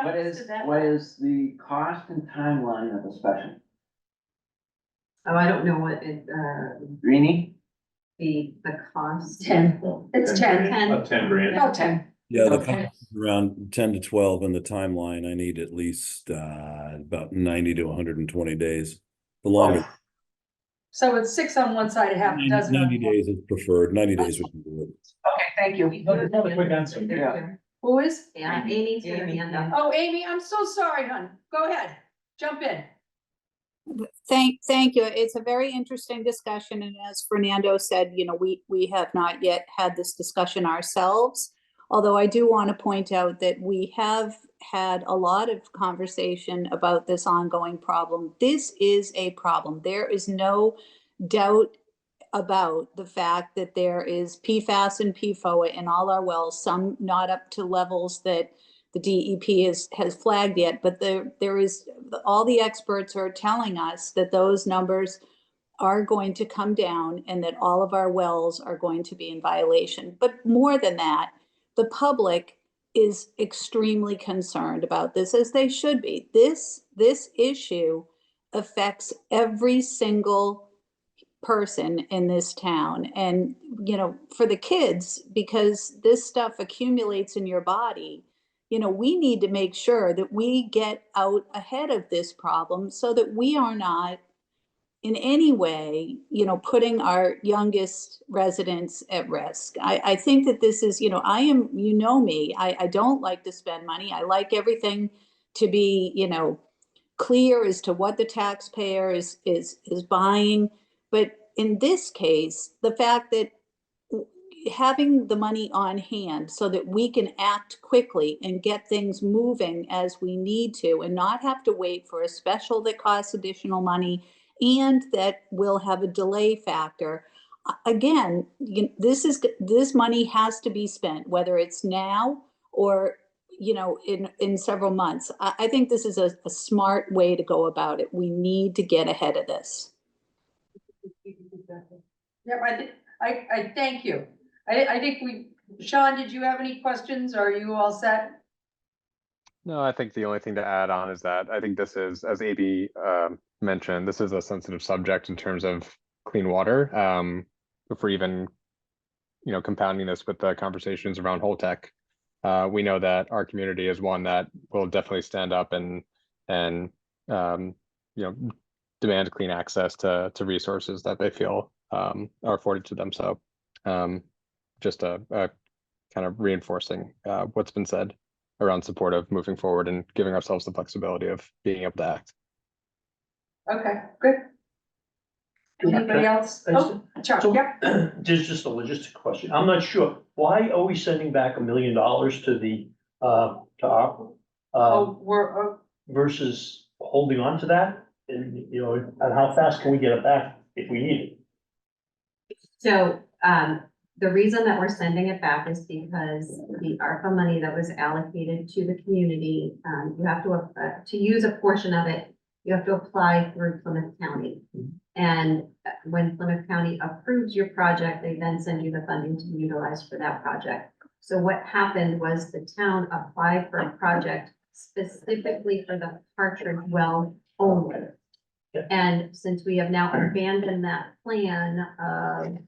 What understood that. what is the cost and timeline of a special? Oh, I don't know what Greenie? the cost. 10, it's 10. About 10 grand. About 10. Yeah, the Okay. cost is around 10 to 12 in the timeline. I need at least about 90 to 120 days. The longest, So it's 6 on one side, a half a dozen. on 90 the other. days is preferred. 90 days we can do it. Okay, thank you. Another quick answer. Yeah. Who is? Yeah, Amy's your hand up. Oh, Amy, I'm so sorry, hon. Go ahead, jump in. Thank you. It's a very interesting discussion, and as Fernando said, you know, we have not yet had this discussion ourselves. Although I do want to point out that we have had a lot of conversation about this ongoing problem. This is a problem. There is no doubt about the fact that there is PFAS and PFOA in all our wells, some not up to levels that the DEP has flagged yet, but there is, all the experts are telling us that those numbers are going to come down and that all of our wells are going to be in violation. But more than that, the public is extremely concerned about this, as they should be. This issue affects every single person in this town. And, you know, for the kids, because this stuff accumulates in your body, you know, we need to make sure that we get out ahead of this problem so that we are not in any way, you know, putting our youngest residents at risk. I think that this is, you know, I am, you know me, I don't like to spend money. I like everything to be, you know, clear as to what the taxpayer is buying. But in this case, the fact that having the money on hand so that we can act quickly and get things moving as we need to and not have to wait for a special that costs additional money and that will have a delay factor. Again, this money has to be spent, whether it's now or, you know, in several months. I think this is a smart way to go about it. We need to get ahead of this. Yep, I thank you. I think Sean, did you have any questions? Are you all set? No, I think the only thing to add on is that I think this is, as AB mentioned, this is a sensitive subject in terms of clean water. If we're even, you know, compounding this with the conversations around Holtec, we know that our community is one that will definitely stand up and you know, demand clean access to resources that they feel are afforded to them. So just a kind of reinforcing what's been said around support of moving forward and giving ourselves the flexibility of being able to act. Okay, good. Anybody else? Oh, Chuck, So, yeah. There's just a logistic question. I'm not sure. Why are we sending back $1 million to the, to ARPA? Oh, Versus holding on to that? And, you know, and how fast can we get it back if we need it? So, the reason that we're sending it back is because the ARPA money that was allocated to the community, you have to use a portion of it, you have to apply through Plymouth County. And when Plymouth County approves your project, they then send you the funding to be utilized for that project. So what happened was the town applied for a project specifically for the Partridge well only. And since we have now abandoned that plan of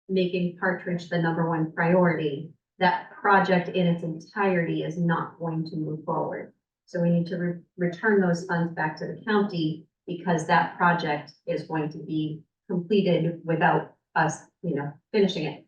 making Partridge the #1 priority, that project in its entirety is not going to move forward. So we need to return those funds back to the county because that project is going to be completed without us, you know, finishing it.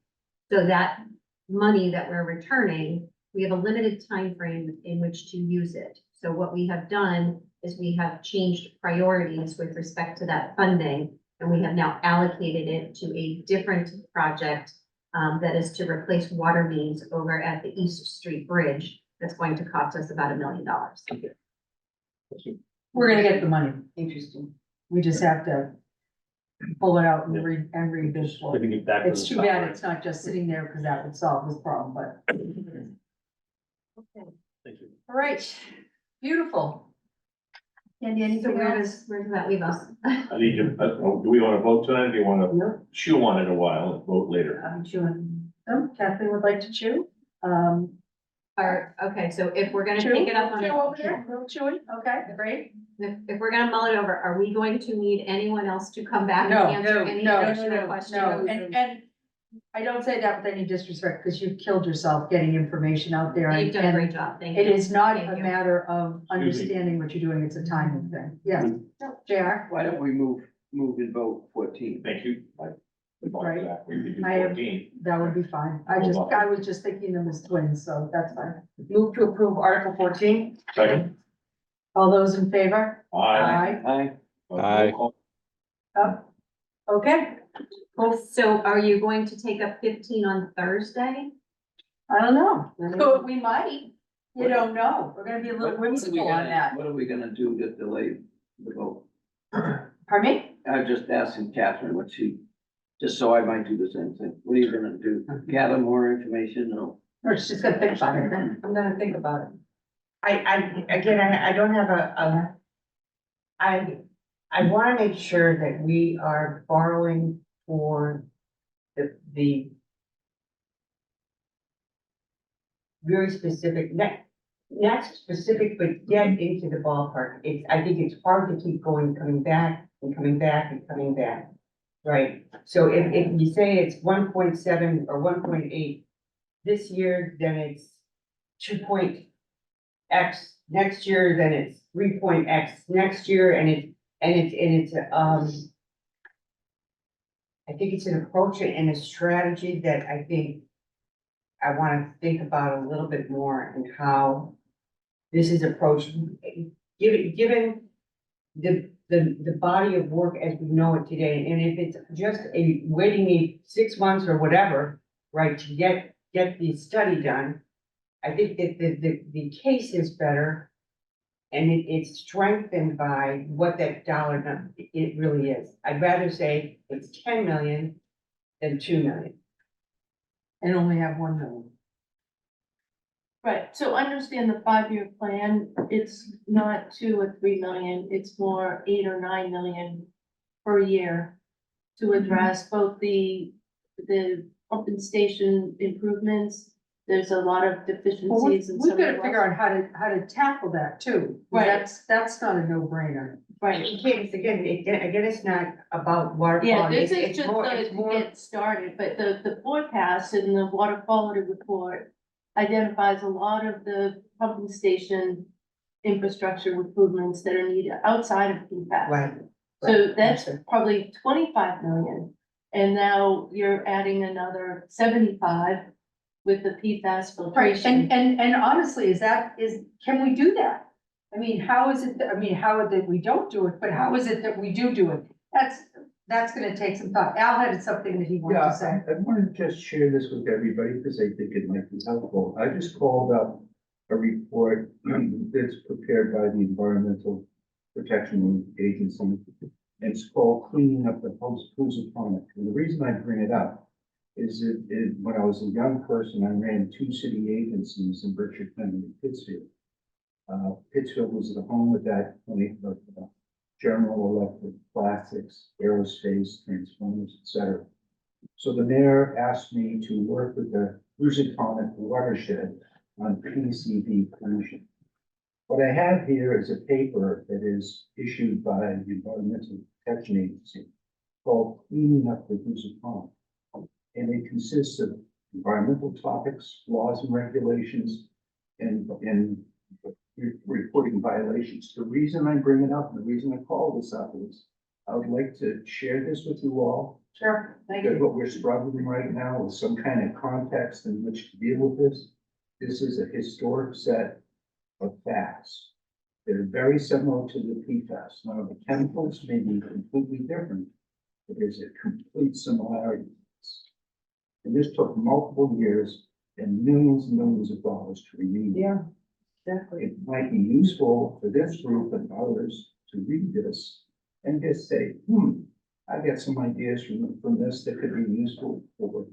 So that money that we're returning, we have a limited time frame in which to use it. So what we have done is we have changed priorities with respect to that funding, and we have now allocated it to a different project that is to replace water mains over at the East Street Bridge. That's going to cost us about $1 million. we're gonna get the money. Interesting. We just have to pull it out and Yeah. read this one. Putting it back to It's the too bad top. it's not just sitting there, because that would solve this problem, but. Thank you. All right, beautiful. Andy, So anything where else? does that leave us? I need you, do we want to vote tonight, or do you want to No, chew on it a while and vote later? I'm chewing. Kathleen would like to chew. Okay, so if we're gonna Chew, take it up on. chew over there, little chewing, okay, great. If we're gonna mull it over, are we going to need anyone else to come back and No, answer any additional No, questions? and I don't say that with any disrespect, because you've killed yourself getting information out there. You've done a and great job, thank you. It is not Thank a you. matter of understanding what you're doing, it's a timing thing. Yes, JR? Why don't we move and vote 14? Thank you. Right. We could do I have- 14. That would be fine. I was just thinking them as twins, so that's fine. Move to approve Article 14? Second. All those in favor? Aye. Aye. Aye. Okay, Well, so are you going to take up 15 on Thursday? I don't know. So we might, you don't know. We're gonna be a little What are we whimsical on gonna- that. What are we gonna do to delay the vote? Pardon me? I just asking Catherine what she, just so I might do the same thing. What are you gonna do? Gather more information? No. Or she's gonna think about it then. I'm gonna think about it. I don't have I wanna make sure that we are borrowing for the very specific, not specific, but get into the ballpark. I think it's hard to keep going, coming back and coming back and coming back. Right, so if you say it's 1.7 or 1.8 this year, then it's 2.x next year, then it's 3.x next year, and it's I think it's an approach and a strategy that I think I wanna think about a little bit more and how this is approached, given the body of work as we know it today, and if it's just waiting 6 months or whatever, right, to get the study done, I think that the case is better, and it's strengthened by what that dollar number, it really is. I'd rather say it's 10 million than 2 million. And only have 1 million. Right, so understand the 5-year plan, it's not 2 or 3 million, it's more 8 or 9 million per year to address both the pumping station improvements. There's a lot of Well, deficiencies in we've some got of to the figure wells. out how to tackle that too. Right. That's not a no-brainer. Right, You can't, again, it's not about water yeah, quality, this is it's just more, to it's more. get started, but the forecast and the water quality report identifies a lot of the pumping station infrastructure improvements that are needed outside of PFAS. Right. So that's probably 25 million, and now you're adding another 75 with the PFAS Right, filtration. and honestly, can we do that? I mean, how is it, how is it we don't do it, but how is it that we do it? That's gonna take some thought. Al had something that he wanted Yeah, to say. I wanted to just share this with everybody because I think it might be helpful. I just called up a report that's prepared by the Environmental Protection Agency. And it's called Cleaning Up the Housatonic. And the reason I bring it up is that when I was a young person, I ran 2 city agencies in Berkshire County and Pittsfield. Pittsfield was the home of that General Electric, plastics, aerospace, transformers, etc. So the mayor asked me to work with the Housatonic watershed on PCB pollution. What I have here is a paper that is issued by the Environmental Protection Agency called Cleaning Up the Housatonic. And it consists of environmental topics, laws and regulations, and reporting violations. The reason I bring it up, and the reason I call this up is I would like to share this with you all. Sure, thank Because you. what we're struggling right now with some kind of context in which to deal with this. This is a historic set of facts. They're very similar to the PFAS. Now, the chemicals may be completely different, but there's a complete similarity. And this took multiple years and millions of dollars to remediate. Yeah, exactly. It might be useful for this group and others to read this and just say, I got some ideas from this that could be useful for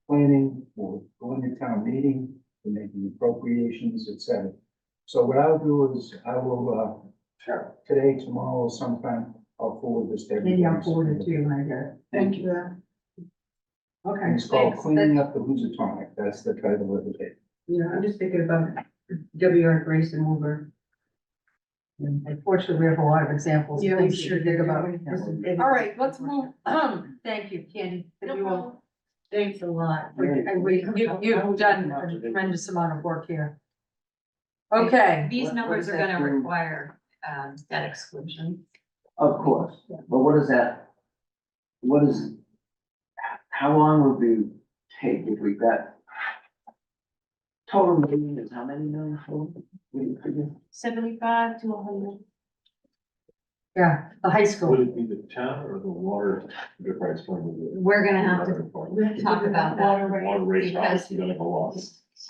planning, for going to town meeting, for making appropriations, et cetera. So what I'll do is I will, today, tomorrow, sometime, I'll forward this to everybody. Maybe I'll forward it to you when I get it. Thank you. Okay. And it's called Thanks. Cleaning Up the Housatonic. That's the title of the day. Yeah, I'm just thinking about W.R. Grayson Hoover. And unfortunately, we have a lot of examples. Yeah, of we things to sure think do. about. All right, let's move, thank you, Candy. No We will- problem. Thanks a lot. You've done a tremendous amount of work here. Okay, These What numbers does are that gonna do? require, debt exclusion. Of course, but what is that? What is, how long would we take if we got? Total million is how many million total? What do you figure? 75 to 100. yeah, the high Would school. it be the town or the water enterprise fund? We're gonna have to talk about that. Water rate's because- obviously gonna go up.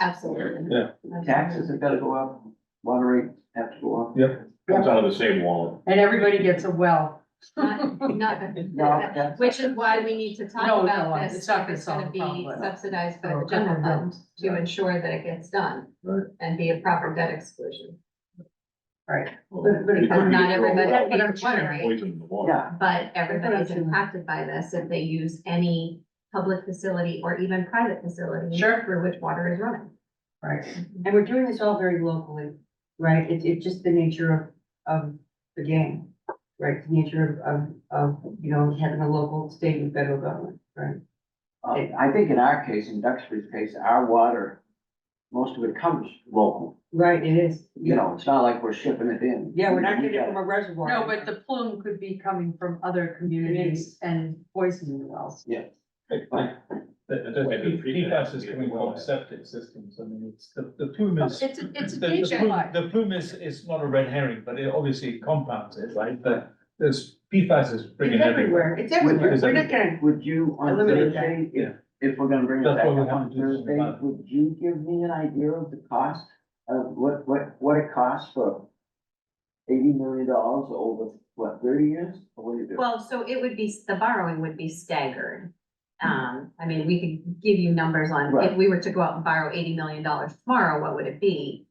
Absolutely. Yeah. Taxes have gotta go up, water rates have to go up. Yep. Comes out of the same wallet. And everybody gets a well. Not, that's- which is why we need to No, talk no, about it's this, not if gonna it's solve gonna the problem, be but- subsidized by Oh, the general okay, fund to right. ensure that it gets done. Right. And be a proper debt exclusion. Right. Because not everybody That's what pays I'm water trying to rate, Poison the water. Yeah, but everybody's That's what I'm- impacted by this if they use any public facility or even private facility. Sure. Through which water is running. Right. And we're doing this all very locally, right? It's just the nature of the game, right? The nature of, you know, having a local, state and federal government, right? I think in our case, in Duxbury's case, our water, most of it comes local. Right, it is. You know, it's not like we're shipping it in. Yeah, we're not We getting it got- from a reservoir. No, but the plume could be coming from other communities and poisoning the wells. The PFAS is coming from septic systems. I mean, it's, the plume is. It's a The big plume, one. the plume is not a red herring, but it obviously compounds it, right? But there's PFAS is bringing It's everywhere. everywhere. It's everywhere. It's We're not gonna, Would you, on Eliminate that. Thursday, Yeah. if we're gonna bring it That's back what we up have on to do something Thursday, about it. would you give me an idea of the cost of what it costs for $80 million over, what, 30 years? Or what do you do? Well, so it would be, the borrowing would be staggered. I mean, we could give you numbers on, if Right. we were to go out and borrow $80 million tomorrow, what would it be?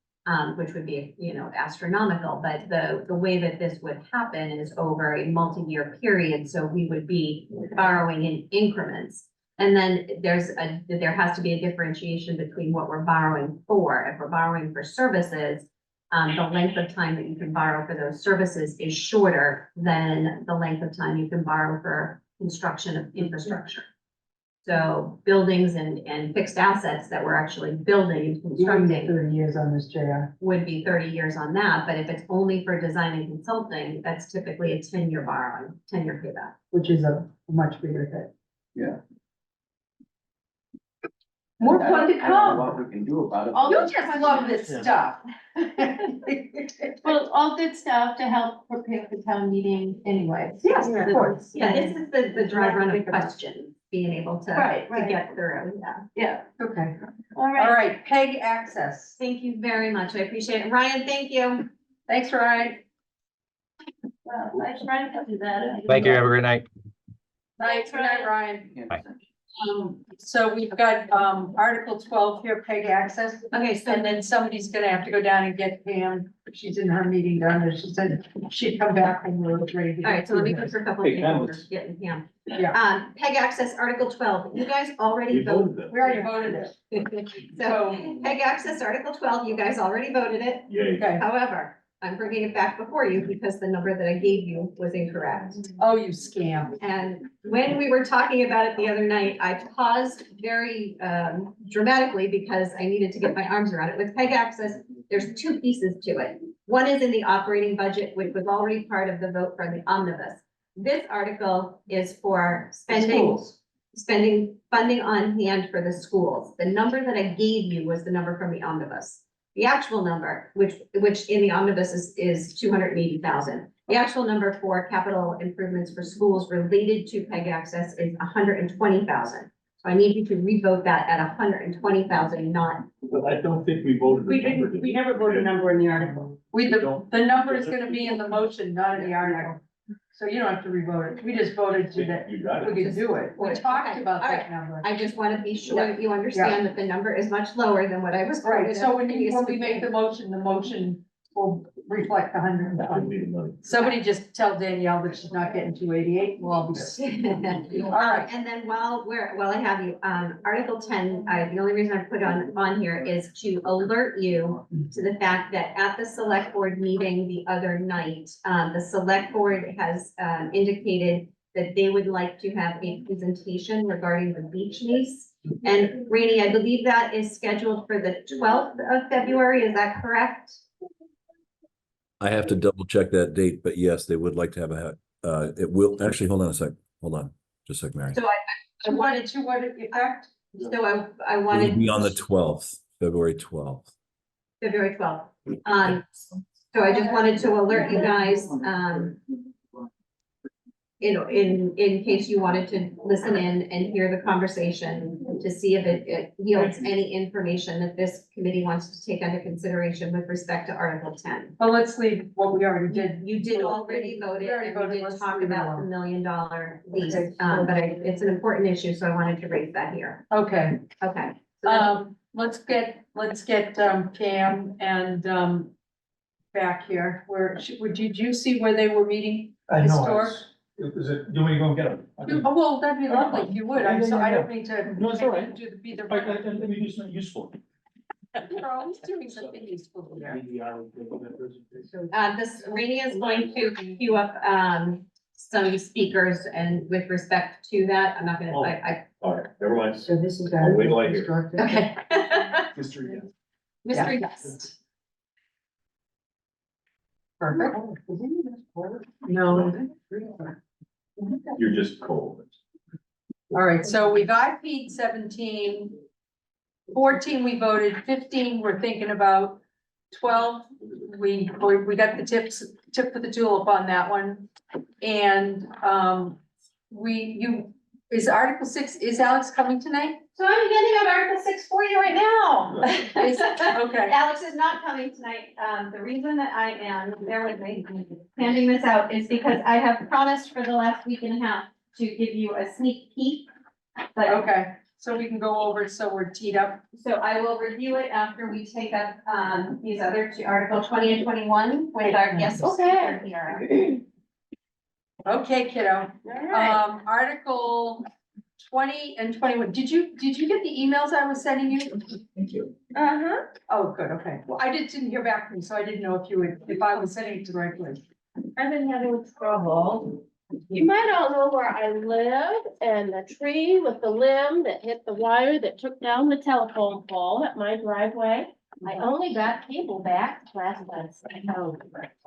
Which would be, you know, astronomical, but the way that this would happen is over a multi-year period, so we would be borrowing in increments. And then there has to be a differentiation between what we're borrowing for. If we're borrowing for services, the length of time that you can borrow for those services is shorter than the length of time you can borrow for construction of infrastructure. So buildings and fixed assets that we're actually building and you can get constructing 30 years on this, JR. would be 30 years on that, but if it's only for design and consulting, that's typically a 10-year borrowing, 10-year payback. Which is a much bigger hit. Yeah. More I fun to don't know come. what we can do about it. You just love this stuff. Well, all good stuff to help prepare the town meeting anyway. Yes, of course. Yeah, this is the dry run of questions, being able to Right, to right. get through, yeah. Yeah, Okay, all all right. right, PEG access. Thank you very much, I appreciate it. Ryan, thank you. Thanks, Ryan. Well, I tried to do that. Thank you. Have a great night. Night, good night, Ryan. Yeah. So we've got, Article 12 here, PEG access. Okay, so And then somebody's gonna have to go down and get Pam. She's in her meeting down there. She said she'd come back when we're ready. to all right, so let me get go to through a couple of Hey, things. canvas. Getting Pam. Yeah. PEG access, Article 12, you guys already We voted. voted We already voted it. So PEG access, Article 12, you guys already voted it. Yay. Okay. However, I'm bringing it back before you because the number that I gave you was incorrect. Oh, you scam. And when we were talking about it the other night, I paused very dramatically because I needed to get my arms around it. With PEG access, there's two pieces to it. One is in the operating budget, which was already part of the vote for the omnibus. This article is for spending funding on hand for the schools. The number that I gave you was the number from the omnibus. The actual number, which in the omnibus is 280,000. The actual number for capital improvements for schools related to PEG access is 120,000. So I need you to revote that at 120,000, not, But I don't think we voted. We didn't, we never voted a number in the article. The number is gonna be in the motion, not in the article. So you don't have to revote it. We just voted to that, You got we it. could do it. We talked Okay, about all that right. number. I just want to be sure you understand that the number is much lower than what I was. Right, quoted so at when previous we make the motion will reflect the hundred and That twenty. would be the money. Somebody just tell Danielle that she's not getting 288. Well, I'll be. All right. And then while I have you, Article 10, the only reason I put on here is to alert you to the fact that at the select board meeting the other night, the select board has indicated that they would like to have a presentation regarding the beach lease. And Rainey, I believe that is scheduled for the 12th of February, is that correct? I have to double check that date, but yes, they would like to have it will, actually, hold on a sec. Hold on, just a sec, Mary. So I wanted To what effect? So I It wanted. would be on the 12th, February 12th. February 12th. So I just wanted to alert you guys, in case you wanted to listen in and hear the conversation to see if it yields any information that this committee wants to take under consideration with respect to Article 10. Well, let's leave what we already did. You did already vote it, We already and we voted. did Let's talk leave it about the alone. $1 million lease, Okay. but it's an important issue, so I wanted to raise that here. Okay, Okay. So then- let's get Cam and back here. Did you see where they were meeting? I know, Historic? is it, you want me to go get them? Oh, well, that'd be lovely if you would. I'm so, I don't mean to. No, it's all right. Be the. Let me do something useful. You're always doing something useful here. This, Rainey is going to queue up, some speakers, and with respect to that, I'm not gonna, All right, never mind. So this is. I'll wait till I hear. okay. History. Mystery guest. Perfect. No. You're just cold. All right, so we got Pete 17. 14, we voted, 15, we're thinking about, 12, we got the tip for the tulip on that one. And, is Article 6, is Alex coming tonight? So I'm getting out Article 6 for you right now. Okay. Alex is not coming tonight. The reason that I am, bear with me, handing this out is because I have promised for the last week and a half to give you a sneak peek. But Okay, so we can go over it so we're teed up. so I will review it after we take up, these other two, Article 20 and 21 with our guest speaker here. Okay, kiddo. All Article 20 and 21, did you get the emails I was sending you? Thank you. Uh-huh. Oh, good, okay. Well, I didn't hear back from you, so I didn't know if I was sending it to the right place. I've been having trouble. You might all know where I live and the tree with the limb that hit the wire that took down the telephone pole at my driveway. I only got cable back last Wednesday.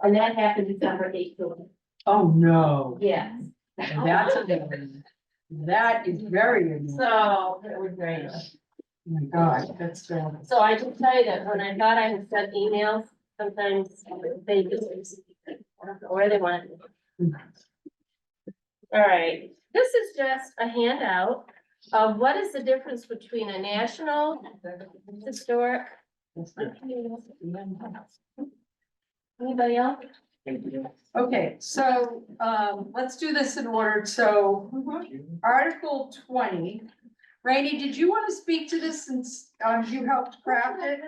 And that happened December 18th. Oh, no. Yes. That's a big one. That is very good. So it was great. Oh my God, that's bad. So I just tell you that when I thought I had sent emails, sometimes they just, I don't know where they went. All right, this is just a handout of what is the difference between a national historic. Anybody else? Okay, so, let's do this in order. So Article 20. Rainey, did you want to speak to this since, you helped craft it?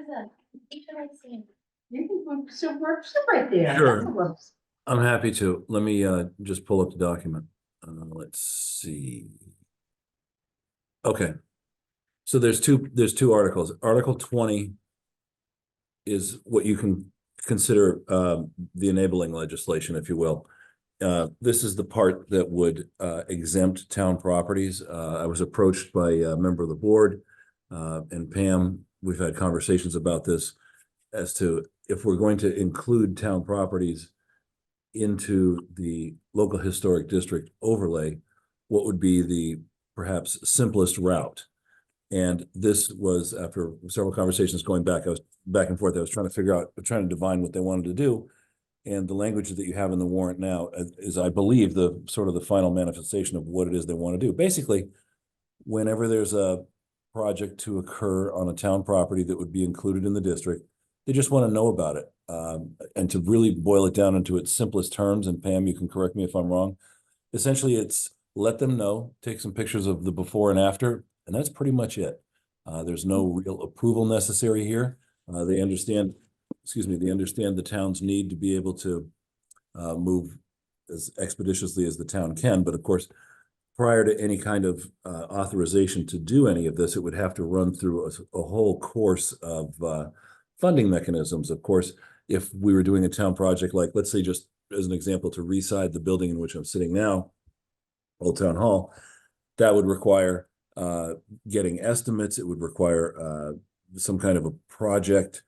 You can, so we're right there. Sure. I'm happy to. Let me just pull up the document. Let's see. Okay. So there's two articles. Article 20 is what you can consider the enabling legislation, if you will. This is the part that would exempt town properties. I was approached by a member of the board and Pam. We've had conversations about this as to if we're going to include town properties into the local historic district overlay, what would be the perhaps simplest route? And this was after several conversations going back, I was back and forth. I was trying to divine what they wanted to do. And the language that you have in the warrant now is, I believe, the sort of the final manifestation of what it is they want to do. Basically, whenever there's a project to occur on a town property that would be included in the district, they just want to know about it. and to really boil it down into its simplest terms, and Pam, you can correct me if I'm wrong. Essentially, it's let them know, take some pictures of the before and after, and that's pretty much it. There's no real approval necessary here. They understand, they understand the town's need to be able to move as expeditiously as the town can. But of course, prior to any kind of authorization to do any of this, it would have to run through a whole course of funding mechanisms. Of course, if we were doing a town project, like let's say just as an example, to reside the building in which I'm sitting now, Old Town Hall, that would require getting estimates. It would require some kind of a project,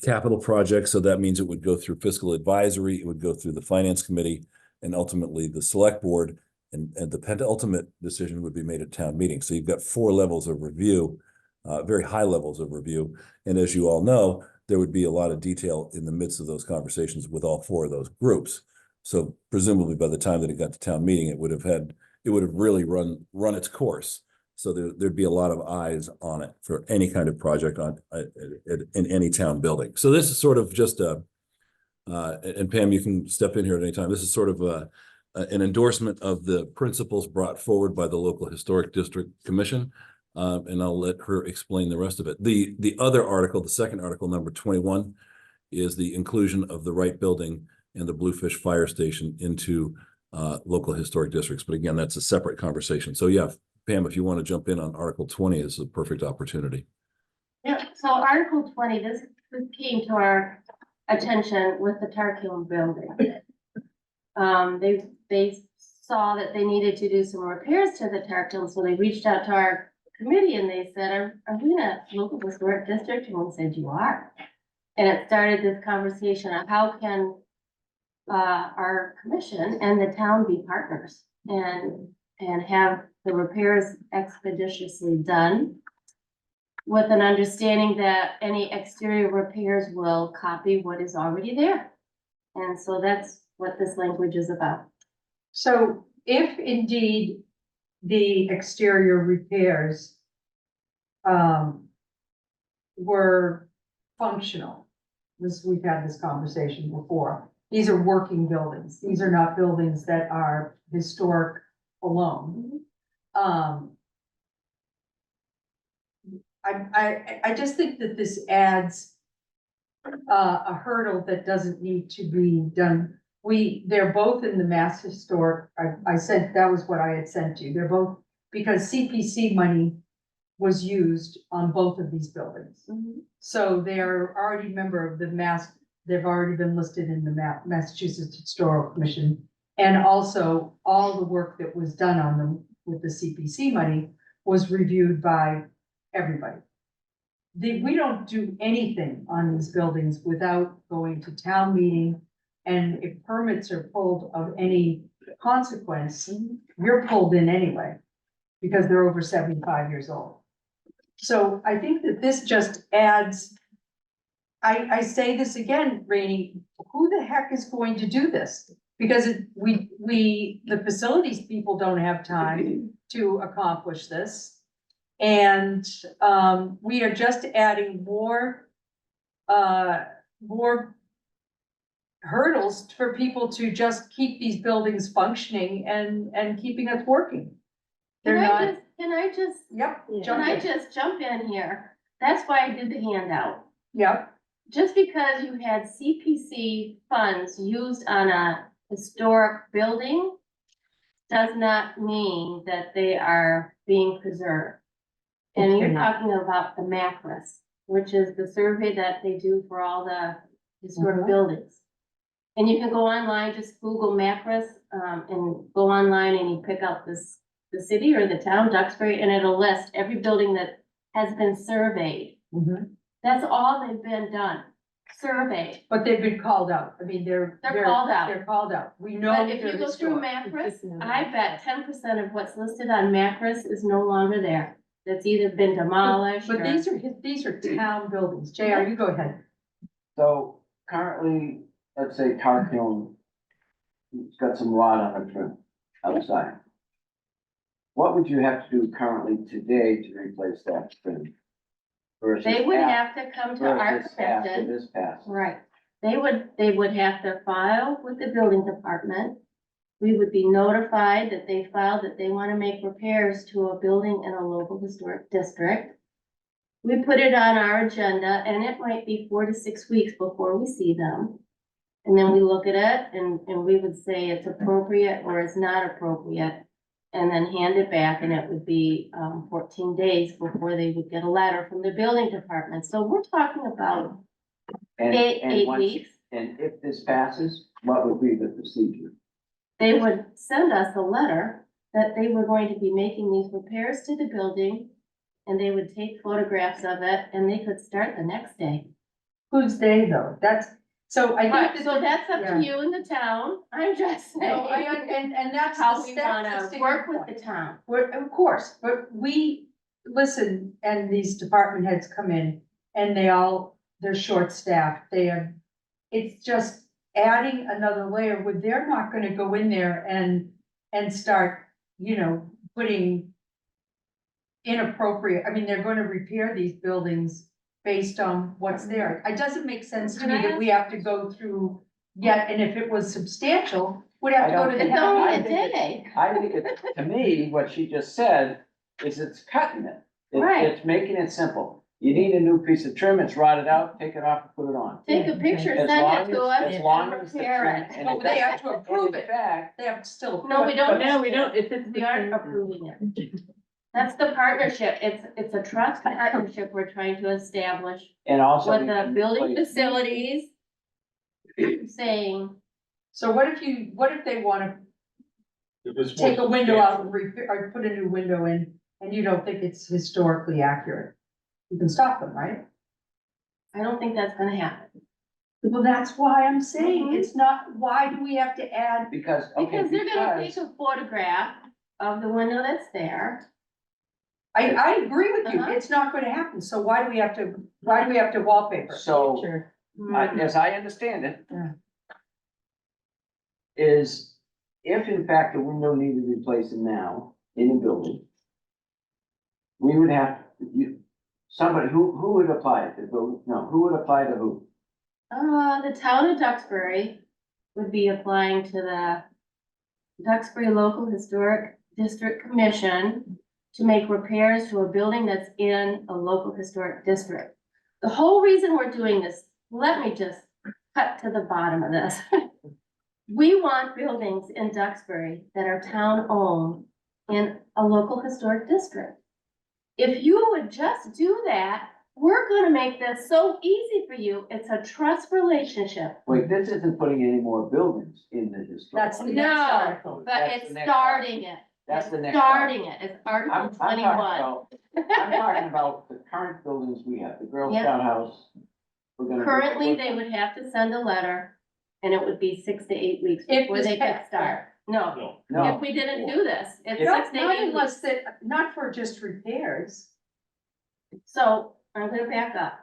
capital project. So that means it would go through fiscal advisory, it would go through the finance committee, and ultimately the select board, and the penultimate decision would be made at town meeting. So you've got 4 levels of review, very high levels of review. And as you all know, there would be a lot of detail in the midst of those conversations with all 4 of those groups. So presumably by the time that it got to town meeting, it would have really run its course. So there'd be a lot of eyes on it for any kind of project in any town building. So this is sort of just and Pam, you can step in here at any time. This is sort of an endorsement of the principles brought forward by the local historic district commission. And I'll let her explain the rest of it. The other article, the second article, number 21, is the inclusion of the Wright Building and the Bluefish Fire Station into local historic districts. But again, that's a separate conversation. So yeah, Pam, if you want to jump in on Article 20, is a perfect opportunity. Yeah, so Article 20, this came to our attention with the Tarkiln building. They saw that they needed to do some repairs to the Tarkiln, so they reached out to our committee and they said, are we in a local historic district? And we said, you are. And it started this conversation on how can our commission and the town be partners and have the repairs expeditiously done, with an understanding that any exterior repairs will copy what is already there. And so that's what this language is about. So if indeed the exterior repairs were functional, we've had this conversation before. These are working buildings. These are not buildings that are historic alone. I just think that this adds a hurdle that doesn't need to be done. They're both in the Mass Historic. I said that was what I had sent you. They're both, because CPC money was used on both of these buildings. So they're already member of the they've already been listed in the Massachusetts Historical Commission. And also all the work that was done on them with the CPC money was reviewed by everybody. We don't do anything on these buildings without going to town meeting. And if permits are pulled of any consequence, you're pulled in anyway, because they're over 75 years old. So I think that this just adds, I say this again, Rainey, who the heck is going to do this? Because the facilities people don't have time to accomplish this. And we are just adding more hurdles for people to just keep these buildings functioning and keeping us working. Can I just Yep. jump in here? That's why I did the handout. Yep. Just because you had CPC funds used on a historic building does not mean that they are being preserved. And you're talking about the MACRIS, which is the survey that they do for all the historic buildings. And you can go online, just Google MACRIS, and go online and you pick out the city or the town, Duxbury, and it'll list every building that has been surveyed. That's all they've been done, surveyed. But they've been called out. I mean, they're called out. They're called out. We know. But if you go through MACRIS, I bet 10% of what's listed on MACRIS is no longer there. That's either been demolished But or. these are town buildings. JR, you go ahead. So currently, let's say Tarkiln, it's got some rot on the trim outside. What would you have to do currently today to replace that trim? versus They would af- have to come to our versus after commission. this passes. Right, they would have to file with the building department. We would be notified that they filed that they want to make repairs to a building in a local historic district. We put it on our agenda and it might be 4 to 6 weeks before we see them. And then we look at it and we would say it's appropriate or it's not appropriate. And then hand it back and it would be 14 days before they would get a letter from the building department. So we're talking about And, eight and once, weeks. and if this passes, what would be the procedure? They would send us a letter that they were going to be making these repairs to the building. And they would take photographs of it and they could start the next day. Whose day though? That's, so I Right, think. so that's up yeah. to you and the town. I'm just saying. No, and that's How the we that's the wanna sticking work with point. the town. We're, of course, but we listen, and these department heads come in and they're short-staffed, it's just adding another layer where they're not gonna go in there and start, putting inappropriate, I mean, they're gonna repair these buildings based on what's there. It doesn't make sense to me that we have to go through yet, and if it was substantial, we'd have to go to the. It's only I a think it's- day. I think it, to me, what she just said is it's cutting it. Right. It's making it simple. You need a new piece of trim, it's rotted out, take it off and put it on. Take a picture, As send long it to us, as and long as the repair trim. it. and No, it they have to doesn't- approve and in it. fact, They have to still. No, we don't. No, we don't. If it's. We aren't approving it. That's the partnership. It's a trust partnership we're trying to establish and also. with we the can building place- facilities. Saying, So what if they wanna If it's more take a window out substantial. and repair, or put a new window in, and you don't think it's historically accurate? You can stop them, right? I don't think that's gonna happen. Well, that's why I'm saying, Mhm. it's not, why do we have to add? Because, okay, Because they're gonna take because, a photograph of the window that's there. I agree with you, Uh-huh. it's not gonna happen, so why do we have to wallpaper? so, Mm. as I understand it. Yeah. Is if in fact a window needed replacing now in a building. We would have, somebody, who would apply it, the building, no, who would apply to who? The town of Duxbury would be applying to the Duxbury Local Historic District Commission to make repairs to a building that's in a local historic district. The whole reason we're doing this, let me just cut to the bottom of this. We want buildings in Duxbury that are town-owned in a local historic district. If you would just do that, we're gonna make this so easy for you. It's a trust relationship. Wait, this isn't putting any more buildings in the historic. That's the next No, article. but That's it's the next starting it. That's It's the next. starting it. It's Article I'm talking 21. about, I'm talking about the current buildings we have, the Girl Yeah. Scout house. We're gonna. Currently, they would have to send a letter and it would be 6 to 8 weeks If before this they could passed. start. No, No, No, if we didn't do this, it's If- 6 to 8 Not weeks. unless that, not for just repairs. So I'm gonna back up.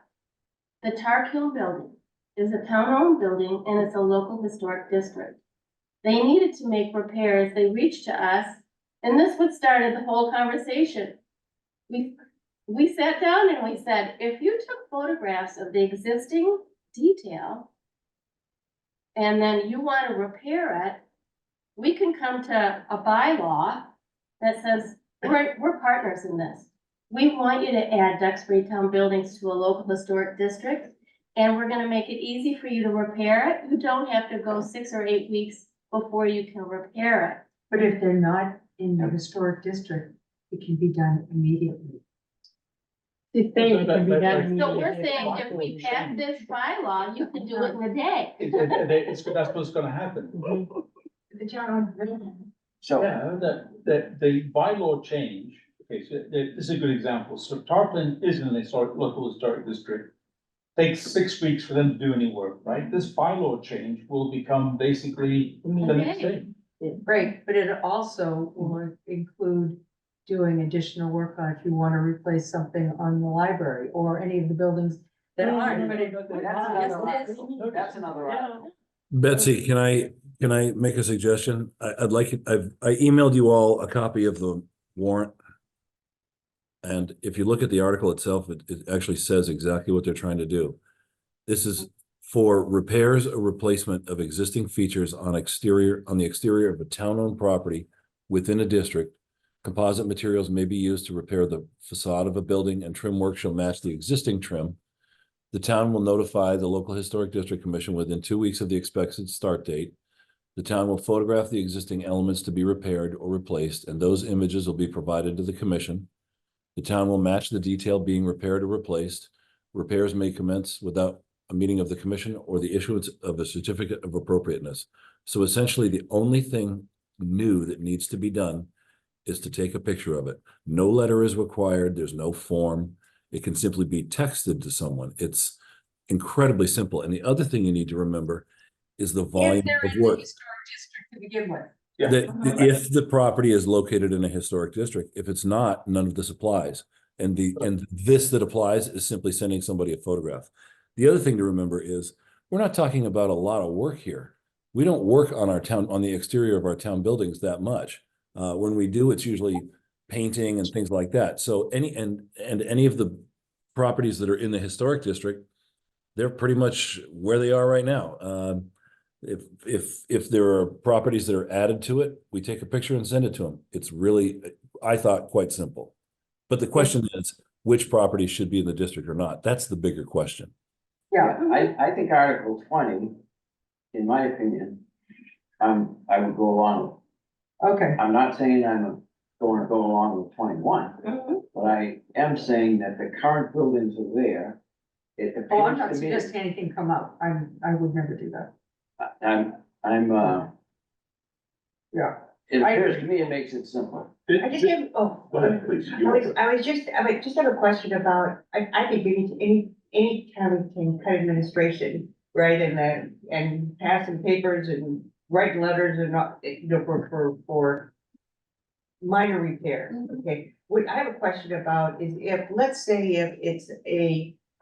The Tar Hill building is a town-owned building and it's a local historic district. They needed to make repairs. They reached to us, and this what started the whole conversation. We sat down and we said, if you took photographs of the existing detail and then you want to repair it, we can come to a bylaw that says, we're partners in this. We want you to add Duxbury Town buildings to a local historic district, and we're gonna make it easy for you to repair it. You don't have to go 6 or 8 weeks before you can repair But if they're not in the historic district, it can be done immediately. It can be it. So we're saying if we pass this bylaw, you can do it in a day. That's what's gonna happen. John. so, Yeah, the bylaw change, okay, so this is a good example. So Tarplin is in a local historic district. Takes 6 weeks for them to do any work, right? This bylaw change will become basically the next day. Right, but it also will include doing additional work on if you wanna replace something on the library or any of the buildings that aren't, but it. that's another item. Betsy, can I make a suggestion? I'd like it, I emailed you all a copy of the warrant. And if you look at the article itself, it actually says exactly what they're trying to do. This is for repairs or replacement of existing features on the exterior of a town-owned property within a district. Composite materials may be used to repair the facade of a building, and trim work shall match the existing trim. The town will notify the local historic district commission within 2 weeks of the expected start date. The town will photograph the existing elements to be repaired or replaced, and those images will be provided to the commission. The town will match the detail being repaired or replaced. Repairs may commence without a meeting of the commission or the issuance of a certificate of appropriateness. So essentially, the only thing new that needs to be done is to take a picture of it. No letter is required. There's no form. It can simply be texted to someone. It's incredibly simple. And the other thing you need to remember is the If volume they're of in the work. historic district to begin with. That if the property is located in a historic district, if it's not, none of this applies. And this that applies is simply sending somebody a photograph. The other thing to remember is we're not talking about a lot of work here. We don't work on the exterior of our town buildings that much. When we do, it's usually painting and things like that. So any of the properties that are in the historic district, they're pretty much where they are right now. If there are properties that are added to it, we take a picture and send it to them. It's really, I thought, quite simple. But the question is, which properties should be in the district or not? That's the bigger question. Yeah. I think Article 20, in my opinion, I would go along with. Okay. I'm not saying I'm going to go along with 21, but I am saying that the current buildings are there. It Oh, I'm appears not to me, suggesting anything come up. I would never do that. Yeah. it I appears to agree. me it makes it simple. I just have, Go ahead, please. I just have a question about, I think any town administration, right, and passing papers and writing letters and not, for minor repairs, okay? What I have a question about is if, let's say if it's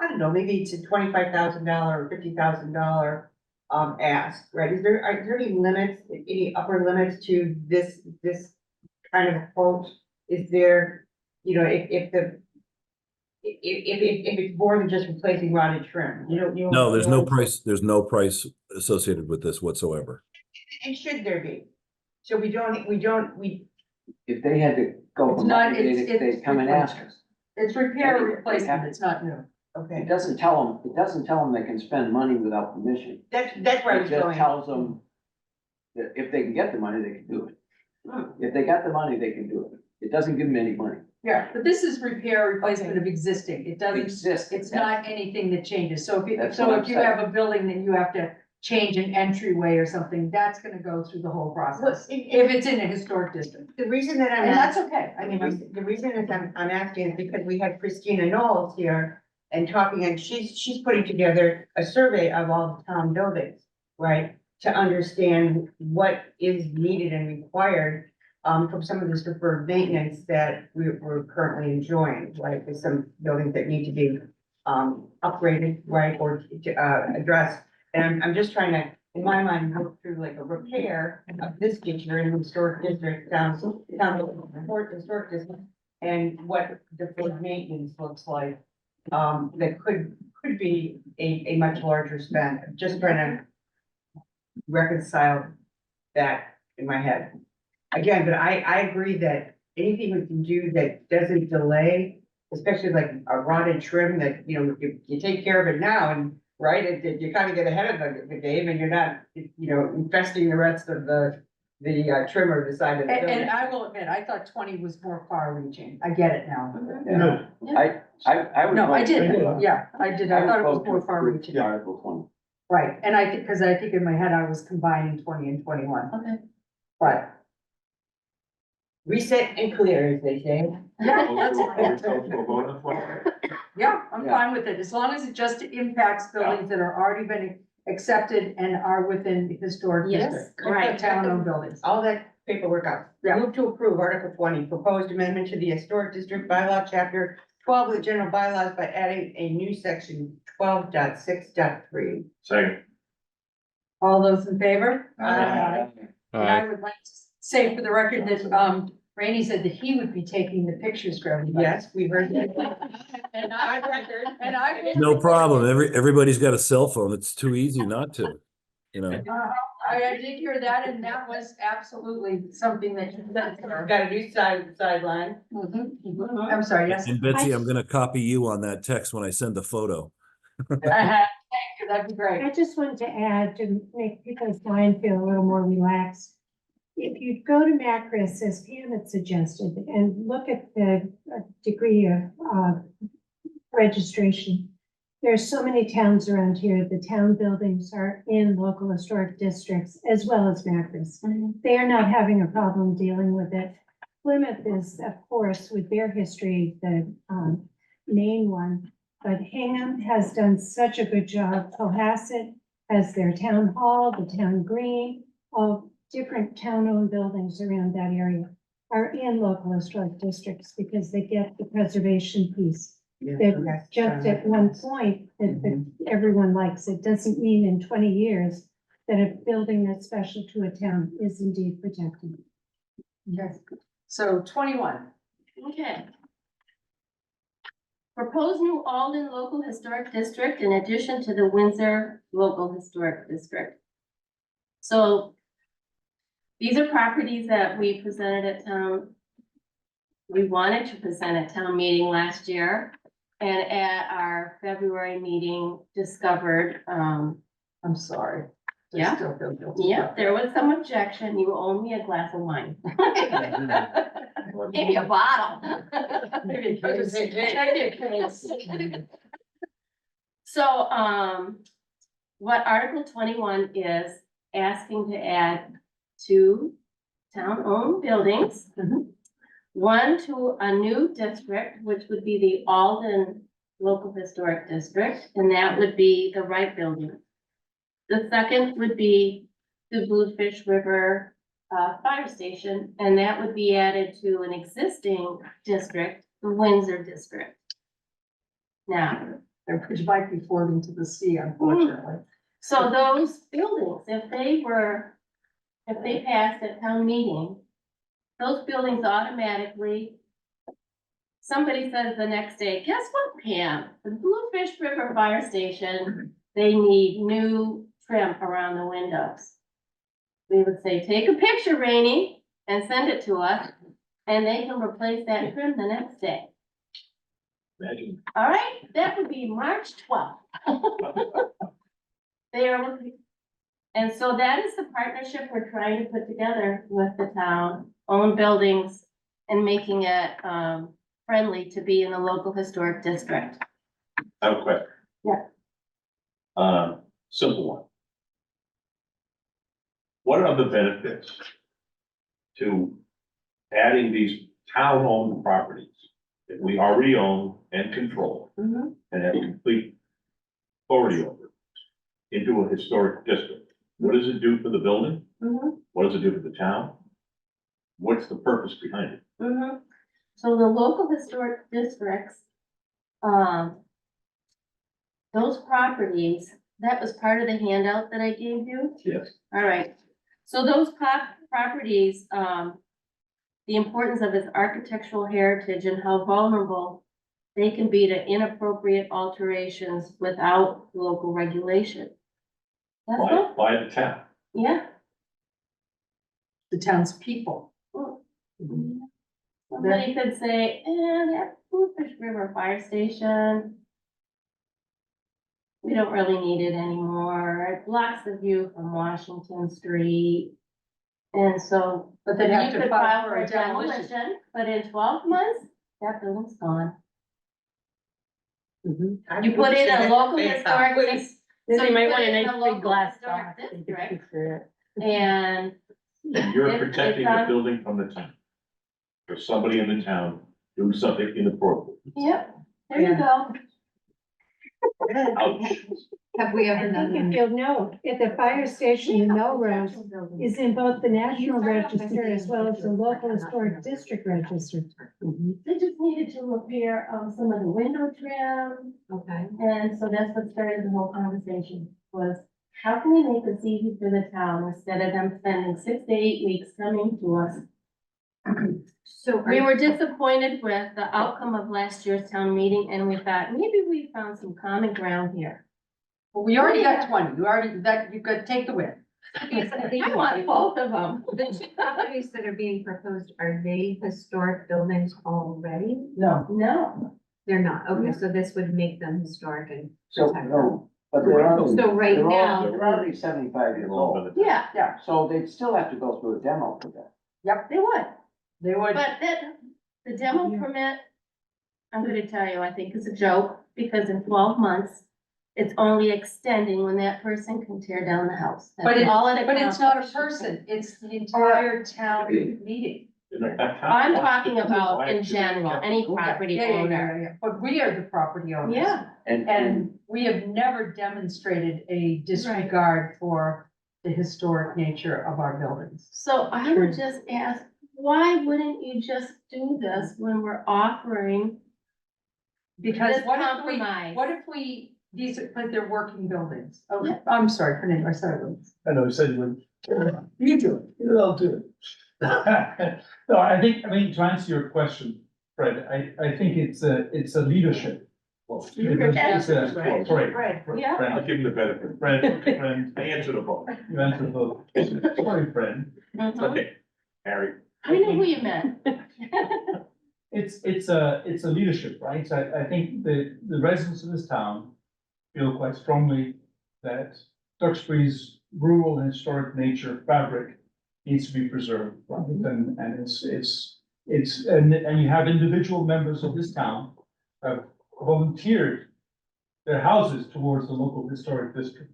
I don't know, maybe it's a $25,000 or $50,000 ask, right? Are there any limits, any upper limits to this kind of quote? Is there, if it's more than just replacing rotted trim, No, there's no price associated with this whatsoever. And should there be? So we If they had to go, It's for not- money, it's- they'd it's come and ask us. It's repair or They replacement. have- It's not new. okay, It doesn't tell them they can spend money without permission. that's where I It was just going. tells them that if they can get the money, they can do it. If they got the money, they can do it. It doesn't give them any money. Yeah, but this is repair or replacement of existing. It doesn't, Exists. it's not anything that changes. So That's what I'm if you saying. have a building that you have to change an entryway or something, that's gonna go through the whole process. If it's in a historic district. The reason that I'm And that's asking, okay. I mean, the reason is I'm asking is because we had Christina Knowles here and talking, and she's putting together a survey of all the town buildings, right? To understand what is needed and required, from some of this deferred maintenance that we're currently enjoying, right? There's some buildings that need to be, upgraded, right, or addressed. And I'm just trying to, in my mind, go through like a repair of this feature in the historic district, historic district, and what deferred maintenance looks like. That could be a much larger spend. I'm just trying to reconcile that in my head. Again, but I agree that anything we can do that doesn't delay, especially like a rotted trim that, you take care of it now and, right, you kind of get ahead of the game and you're not, infesting the rest of the trim or the side of the building. and I will admit, I thought 20 was more far reaching. I get it now. No, I would. No, I vote- did. Yeah, I did. I would thought it was vote more to far approve reaching. Article 20. Right, and I think, because I think in my head I was combining 20 and 21. Okay. But, Reset and clear, as they say. yeah, that's We'll vote on 20. yeah, I'm Yeah. fine with it, as long as it just impacts buildings that are already been accepted and are within the historic Yes, district. correct. Town-owned buildings. All that paperwork out. Yeah. Move to approve Article 20, proposed amendment to the Historic District Bylaw, Chapter 12 of the General Bylaws by adding a new section 12.6.3. Second. All those in favor? Aye. And I would like to say for the record that, Rainey said that he would be taking the pictures for everybody. Yes, we heard that. And I will. No problem. Everybody's got a cell phone. It's too easy not to, you know. I did hear that, and that was absolutely something that you said. Got a new sideline. I'm sorry, yes. And Betsy, I'm gonna copy you on that text when I send the photo. Thank you, that'd be great. I just wanted to add to make people's mind feel a little more relaxed. If you go to Macris, as Pam had suggested, and look at the degree of registration, there's so many towns around here. The town buildings are in local historic districts as well as Macris. They are not having a problem dealing with it. Plymouth is, of course, with their history, the main one. But Hingham has done such a good job. Cohasset has their town hall, the town green, all different town-owned buildings around that area are in local historic districts because they get the preservation piece. That just at one point that everyone likes. It doesn't mean in 20 years that a building that's special to a town is indeed protected. Yes. So 21. Okay. Proposed new Alden Local Historic District in addition to the Windsor Local Historic District. So these are properties that we presented at town. We wanted to present at town meeting last year. And at our February meeting discovered, I'm sorry. Yeah. Still feel guilty. yeah, there was some objection. You owe me a glass of wine. Maybe a bottle. Maybe a case. So, what Article 21 is asking to add 2 town-owned buildings. One to a new district, which would be the Alden Local Historic District, and that would be the Wright Building. The second would be the Bluefish River Fire Station, and that would be added to an existing district, the Windsor District. Now, Which might be floating to the sea, unfortunately. so those buildings, if they passed at town meeting, those buildings automatically, somebody says the next day, guess what, Pam? The Bluefish River Fire Station, they need new trim around the windows. We would say, take a picture, Rainey, and send it to us, and they can replace that trim the next day. Imagine. All right, that would be March 12th. They are looking, and so that is the partnership we're trying to put together with the town, own buildings, and making it friendly to be in the local historic district. I have a question. Yeah. Simple one. What are the benefits to adding these town-owned properties that we already own and control and have complete authority over into a historic district? What does it do for the building? What does it do for the town? What's the purpose behind it? So the local historic districts, those properties, that was part of the handout that I gave you. Yes. All right, so those properties, the importance of its architectural heritage and how vulnerable they can be to inappropriate alterations without local regulation. That's all, By the town. yeah. The townspeople. Somebody could say, that Bluefish River Fire Station, we don't really need it anymore. It blocks the view from Washington Street. And so, But they'd have you to could file for a demolition. but in 12 months, that building's gone. I You put it in a local Yeah. historic, so you might put want a it in nice a big local glass historic box. district, and And you're It- protecting it's the on- building from the town. If somebody in the town do something inappropriate. yep, there you go. Ouch. Have we ever I done think if that? you'll note, if the fire station in Melrose is in both the National Register as well as the local historic district register. They just needed to repair, some of the window trim, Okay. and so that's what started the whole conversation, was how can we make this easy for the town instead of them spending 6 to 8 weeks coming to us So We were disappointed with the outcome of last year's town meeting, and we thought, maybe we found some common ground here. Well, we already got 20, you got, take the win. I want both of them. the properties that are being proposed, are they historic buildings already? No, No, They're not. Okay, so this would make them historic and So, protect them. no, but they're already, So right they're now, they're already 75 years old. yeah, So they'd still have to go through a demo for that. yep, they would, they would. but the demo permit, I'm gonna tell you, I think is a joke, because in 12 months, it's only extending when that person can tear down the house. But That's all but it's not a accomplishes. person, it's the entire town meeting. I'm talking about in general, any property Yeah, yeah, yeah, owner. yeah, but we are the property owners. Yeah, And we have never demonstrated a disregard for the historic nature of our buildings. so I would just ask, why wouldn't you just do this when we're offering Because this what if we, these are, but they're working buildings. Oh, Yeah. I'm sorry, Fernando, I said it. I know you said you would. You do it. I'll do it. No, I mean, to answer your question, Fred, I think it's a leadership. It's a- Right. Sorry. Right. Yeah. Fred, I'll give him the benefit. Fred, I answer the phone. you answered both. Sorry, Fred. Mhm. Okay, Harry. I knew who you meant. It's a leadership, right? So I think the residents of this town feel quite strongly that Duxbury's rural and historic nature fabric needs to be preserved, right? And and you have individual members of this town have volunteered their houses towards the local historic district.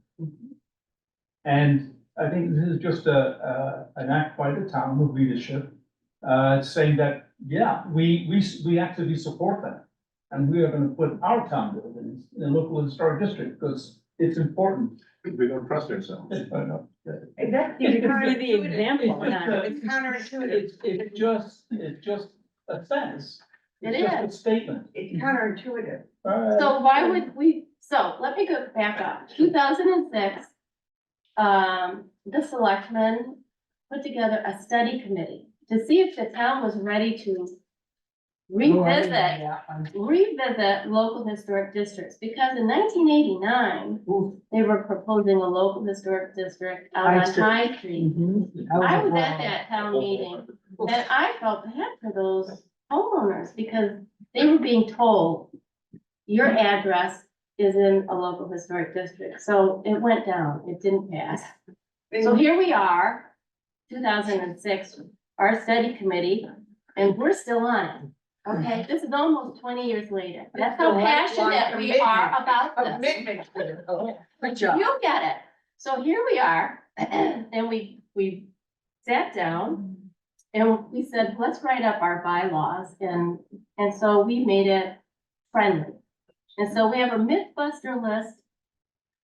And I think this is just an act by the town of leadership, saying that, yeah, we actively support that. And we are gonna put our town buildings in a local historic district, because it's important. We don't trust ourselves. I know. That's You could be the example. It's counterintuitive. It's just a sense. It It's just a is. statement. It's counterintuitive. So why would we, so let me go back up, 2006. The selectmen put together a study committee to see if the town was ready to revisit local historic districts, because in 1989, they were proposing a local historic district out on High Street. I was at that town meeting, and I felt bad for those homeowners, because they were being told, your address is in a local historic district, so it went down, it didn't pass. So here we are, 2006, our study committee, and we're still on it. Okay, this is almost 20 years later. That's how passionate we are about this. Good job. You get it. So here we are, and we sat down and we said, let's write up our bylaws, and so we made it friendly. And so we have a Mythbuster list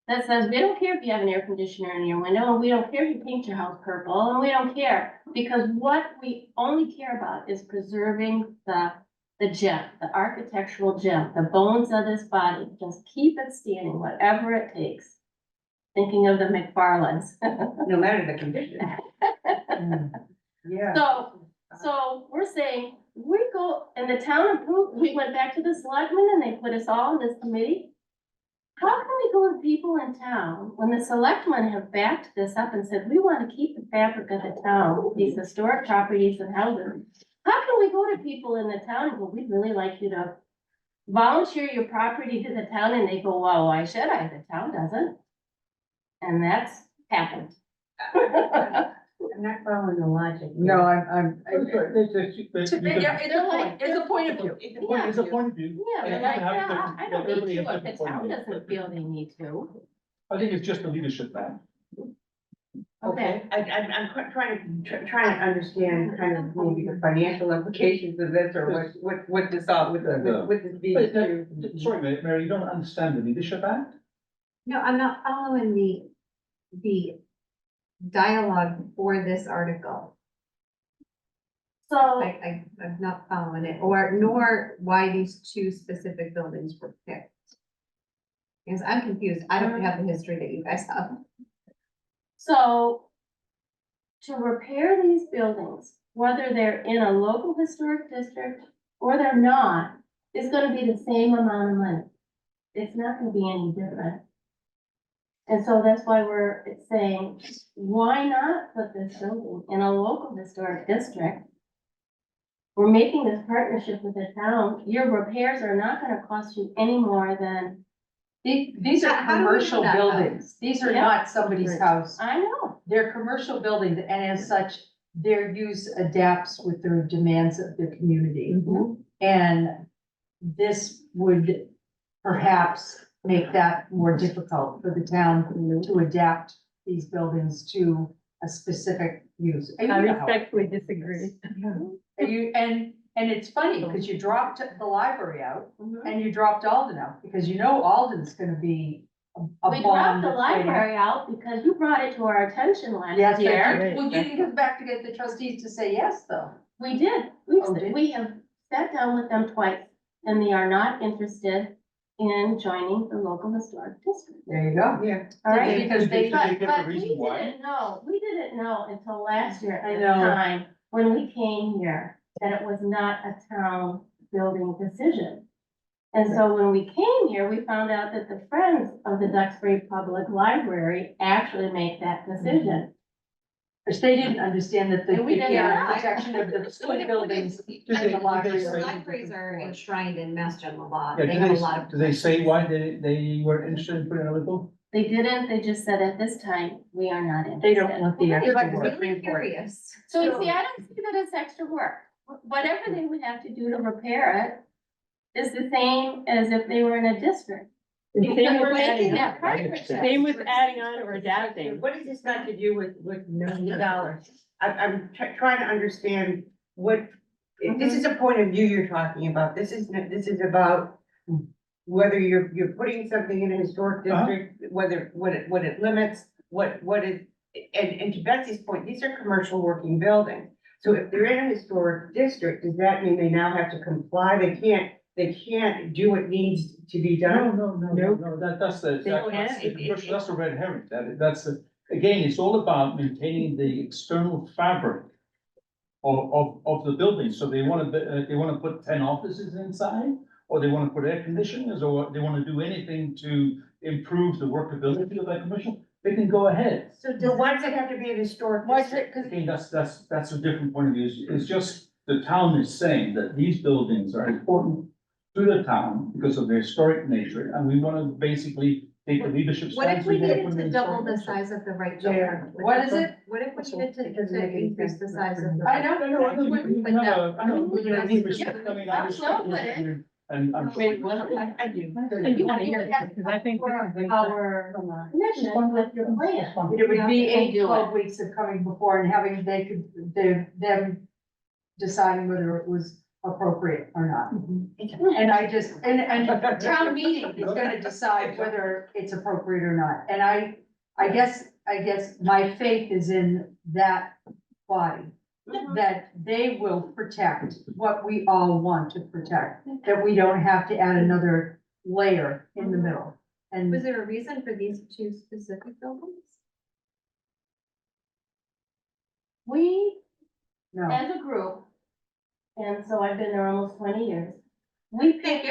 that says, we don't care if you have an air conditioner in your window, and we don't care if you paint your house purple, and we don't care, because what we only care about is preserving the gem, the architectural gem, the bones of this body. Just keep it standing, whatever it takes. Thinking of the McFarlands. No matter the condition. Yeah. So we're saying, we go, and the town approved, we went back to the selectmen and they put us all in this committee. How can we go to people in town when the selectmen have backed this up and said, we want to keep the fabric of the town, these historic properties and houses? How can we go to people in the town and go, we'd really like you to volunteer your property to the town, and they go, well, why should I? The town doesn't. And that's happened. I'm not following the logic. No, I'm. It's It's a point of view. It's a point of view. Yeah, they're And like, have yeah, different- I don't everybody need to, has if the different point of town view. doesn't feel they need to. I think it's just a leadership thing. Okay. Trying to understand kind of maybe the financial implications of this, or what this all, with this being. Sorry, Mary, you don't understand the leadership act? No, I'm not following the dialogue for this article. So, I'm not following it, nor why these two specific buildings were picked. Because I'm confused. I don't have the history that you guys have. so to repair these buildings, whether they're in a local historic district or they're not, is gonna be the same amount of money. It's not gonna be any different. And so that's why we're saying, why not put this building in a local historic district? We're making this partnership with the town. Your repairs are not gonna cost you any more than, These are How do we know commercial that, though? buildings. These are Yeah. not somebody's house. I know. They're commercial buildings, and as such, their use adapts with the demands of the community. And this would perhaps make that more difficult for the town to adapt these buildings to a specific use. And you know how it disagree. And it's funny, because you dropped the library out, and you dropped Alden out, because you know Alden's gonna be a We bomb dropped the that's waiting. library out because you brought it to our attention last Yes, year. well, you didn't get back to get the trustees to say yes, though. We did. Oh, did We have sat down with them twice, and they are not interested in joining the local historic district. There you go. Yeah. All right, Because they, but we didn't know until last year I at know. the time, when we came here, that it was not a town building decision. And so when we came here, we found out that the Friends of the Duxbury Public Library actually make that decision. which they didn't understand that the And we didn't know. protection of the school buildings Did and they- the did libraries. they The say- libraries are enshrined in Mass General Law. Yeah, They have a lot of. do they say why they were interested in putting a little? They didn't, they just said at this time, we are not interested. They don't want the Well, extra I'm work. really curious. So you see, I don't see that as extra work. Whatever they would have to do to repair it is the same as if they were in a district. Because we're making that partnership. Same with adding on or adapting. What does this got to do with millions of dollars? I'm trying to understand what, if this is a point of view you're talking about, this is about whether you're putting something in a historic district, whether, what it limits, what it, and to Betsy's point, these are commercial working buildings. So if they're in a historic district, does that mean they now have to comply? They can't do what needs to be done? No, that's the red herring, that's the, again, it's all about maintaining the external fabric of the building, so they wanna put 10 offices inside, or they wanna put air conditioners, or they wanna do anything to improve the workability of that commercial, they can go ahead. So why does it have to be an historic district? Again, that's a different point of view, it's just, the town is saying that these buildings are important to the town because of their historic nature, and we wanna basically take the leadership What if stance. we wanna needed put them to in double historic the district. size of the right Yeah. building? What is it? What if we needed It doesn't make to any increase sense. the size of the? I know. I know, I know, But no, no. I know, we're gonna need respect, I mean, I That's not what respect it- you, and I'm. I do. You want to hear that, because I think our commission with your plan. It would be And 8, do it. 12 weeks of coming before and having, them deciding whether it was appropriate or not. And I just, and town meeting is gonna decide whether it's appropriate or not. And I guess my faith is in that body, that they will protect what we all want to protect, that we don't have to add another layer in the middle. And Was there a reason for these two specific buildings? We, no, as a group, and so I've been there almost 20 years, we pick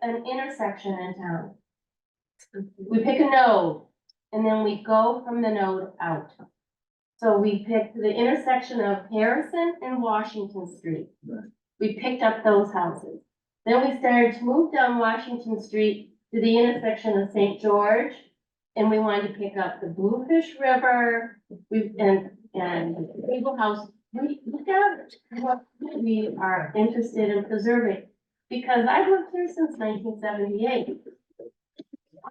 an intersection in town. We pick a node, and then we go from the node out. So we picked the intersection of Harrison and Washington Street. Right. We picked up those houses. Then we started to move down Washington Street to the intersection of St. George. And we wanted to pick up the Bluefish River, and Eagle House. We look at what we are interested in preserving, because I've lived here since 1978.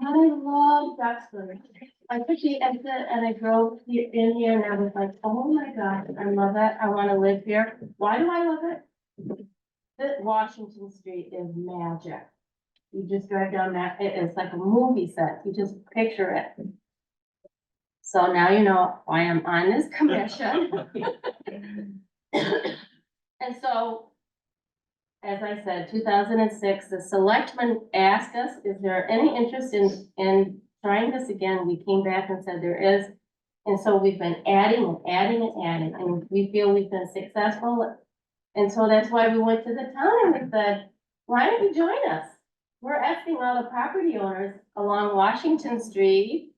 I love Duxbury. I took the exit and I drove in here and I was like, oh my God, I love it. I want to live here. Why do I love it? The Washington Street is magic. You just drive down that, it is like a movie set. You just picture it. So now you know why I'm on this commission. And so, as I said, 2006, the selectmen asked us, is there any interest in trying this again? We came back and said there is. And so we've been adding and adding and adding, and we feel we've been successful. And so that's why we went to the town and we said, why don't you join us? We're asking all the property owners along Washington Street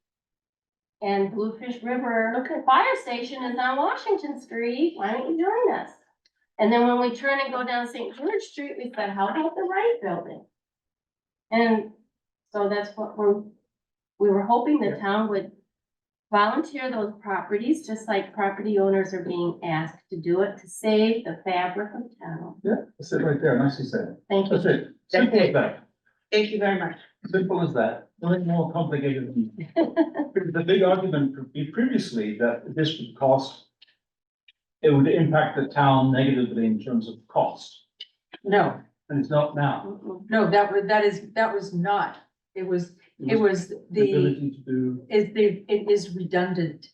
and Bluefish River Fire Station is on Washington Street. Why don't you join us? And then when we turn and go down St. George Street, we said, how about the Wright Building? And so that's what we were hoping the town would volunteer those properties, just like property owners are being asked to do it to save the fabric of town. Yeah, that's it right there, nicely said. Thank you. That's it. Simple as that. Thank you very much. Simple as that. Nothing more complicated than the big argument could be previously that this would cost, it would impact the town negatively in terms of cost, No, and it's not now. no, that was not, it was the, Ability to do. it is redundant.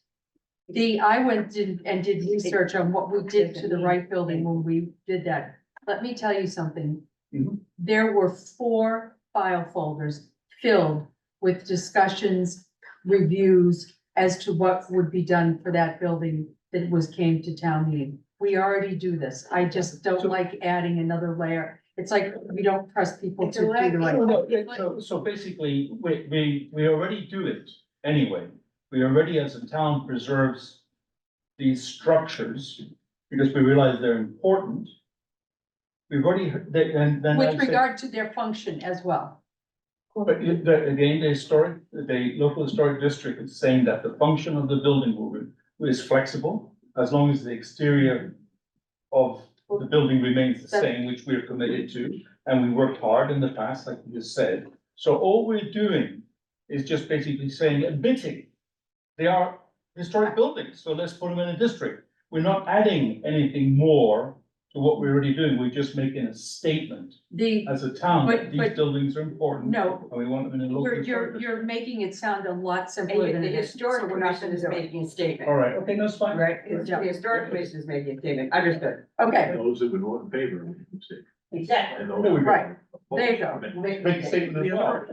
I went and did research on what we did to the Wright Building when we did that. Let me tell you something. Mhm. There were 4 file folders filled with discussions, reviews as to what would be done for that building that came to town meeting. We already do this. I just don't like adding another layer. It's like we don't trust people to do the right. So basically, we already do it anyway. We already, as a town, preserves these structures because we realize they're important. We've already, and then. With regard to their function as well. But again, the local historic district is saying that the function of the building is flexible as long as the exterior of the building remains the same, which we're committed to, and we worked hard in the past, like you just said. So all we're doing is just basically saying, admitting they are historic buildings, so let's put them in a district. We're not adding anything more to what we're already doing, we're just making a statement as a town, that these but- buildings are important. No, And we want them in a local. you're making it sound a lot simpler than The it is. historic So we're not commission gonna is do it. making a statement. All right, okay, that's fine. Right, the historic commission is making a statement, understood. Okay, Those that would vote in favor, we can say. Exactly. And those that would right, vote there you go. Make a statement as well.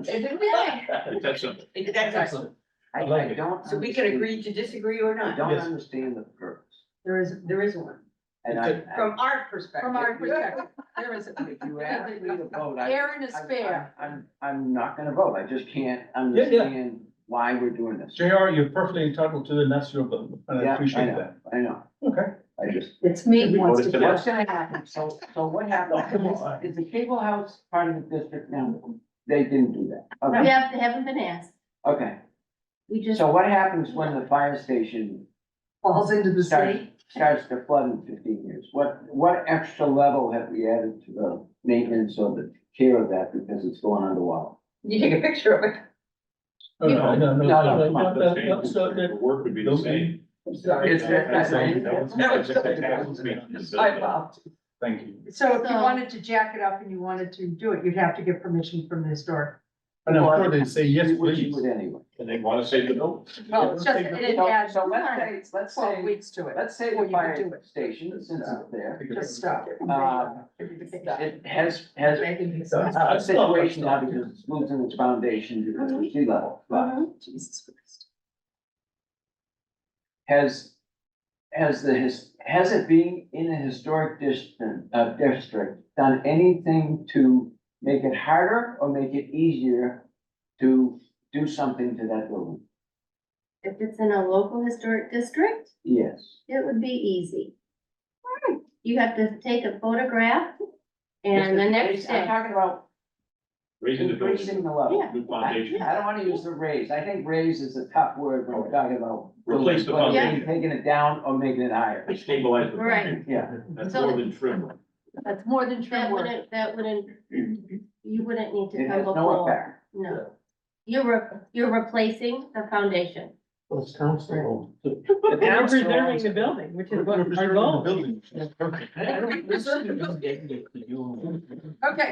That's something. That's excellent. I like it. don't. So we can agree to disagree or I not, don't Yes. understand the purpose. there is one, And I, from our perspective. From our perspective, there is. if you ask me to vote, Aaron is fair. I'm not gonna vote. I just can't understand why we're doing this. JR, you're perfectly entitled to, and that's your vote, and I Yeah, appreciate know, that. I know. Okay. I just, It's me who wants to do what's it. gonna happen? So what happens? Is the cable house part of the district now? They didn't do that. We Okay, haven't been asked. okay. We just, So what happens when the fire station Falls into the sea. starts to flood in 15 years? What extra level have we added to the maintenance or the care of that because it's going underwater? You take a picture of it. No, come on, The work would be the same. Sorry. I apologize. Thank you. So if you So- wanted to jack it up and you wanted to do it, you'd have to get permission from the historic. And I'm sure they say yes, Which you please. would anyway. And they want to say the no. Well, it's just, it adds So let's 12 say, weeks to it. let's say before the you can do fire it. station, since it's there, Just stop. it has a situation now because it's losing its foundation because of sea level. But Jesus Christ. has it being in a historic district done anything to make it harder or make it easier to do something to that building? if it's in a local historic district, Yes. it would be easy. You have to take a photograph and the next I'm day. talking about Raising the increasing building, the level. Yeah. new foundation. I don't wanna use the raise. I think raise is a tough word when we're talking about. Replace the buildings, whether foundation. Taking it down or making it higher. They stabilize the Right. foundation. Yeah. That's So- more than trim. That's more than trim work. That wouldn't, you wouldn't need to It come has no before. effect. No. You're replacing the foundation. Well, it's council. The town still Preserving owns the it. building, which is We're what our preserving the goal. building. That's perfect. Okay,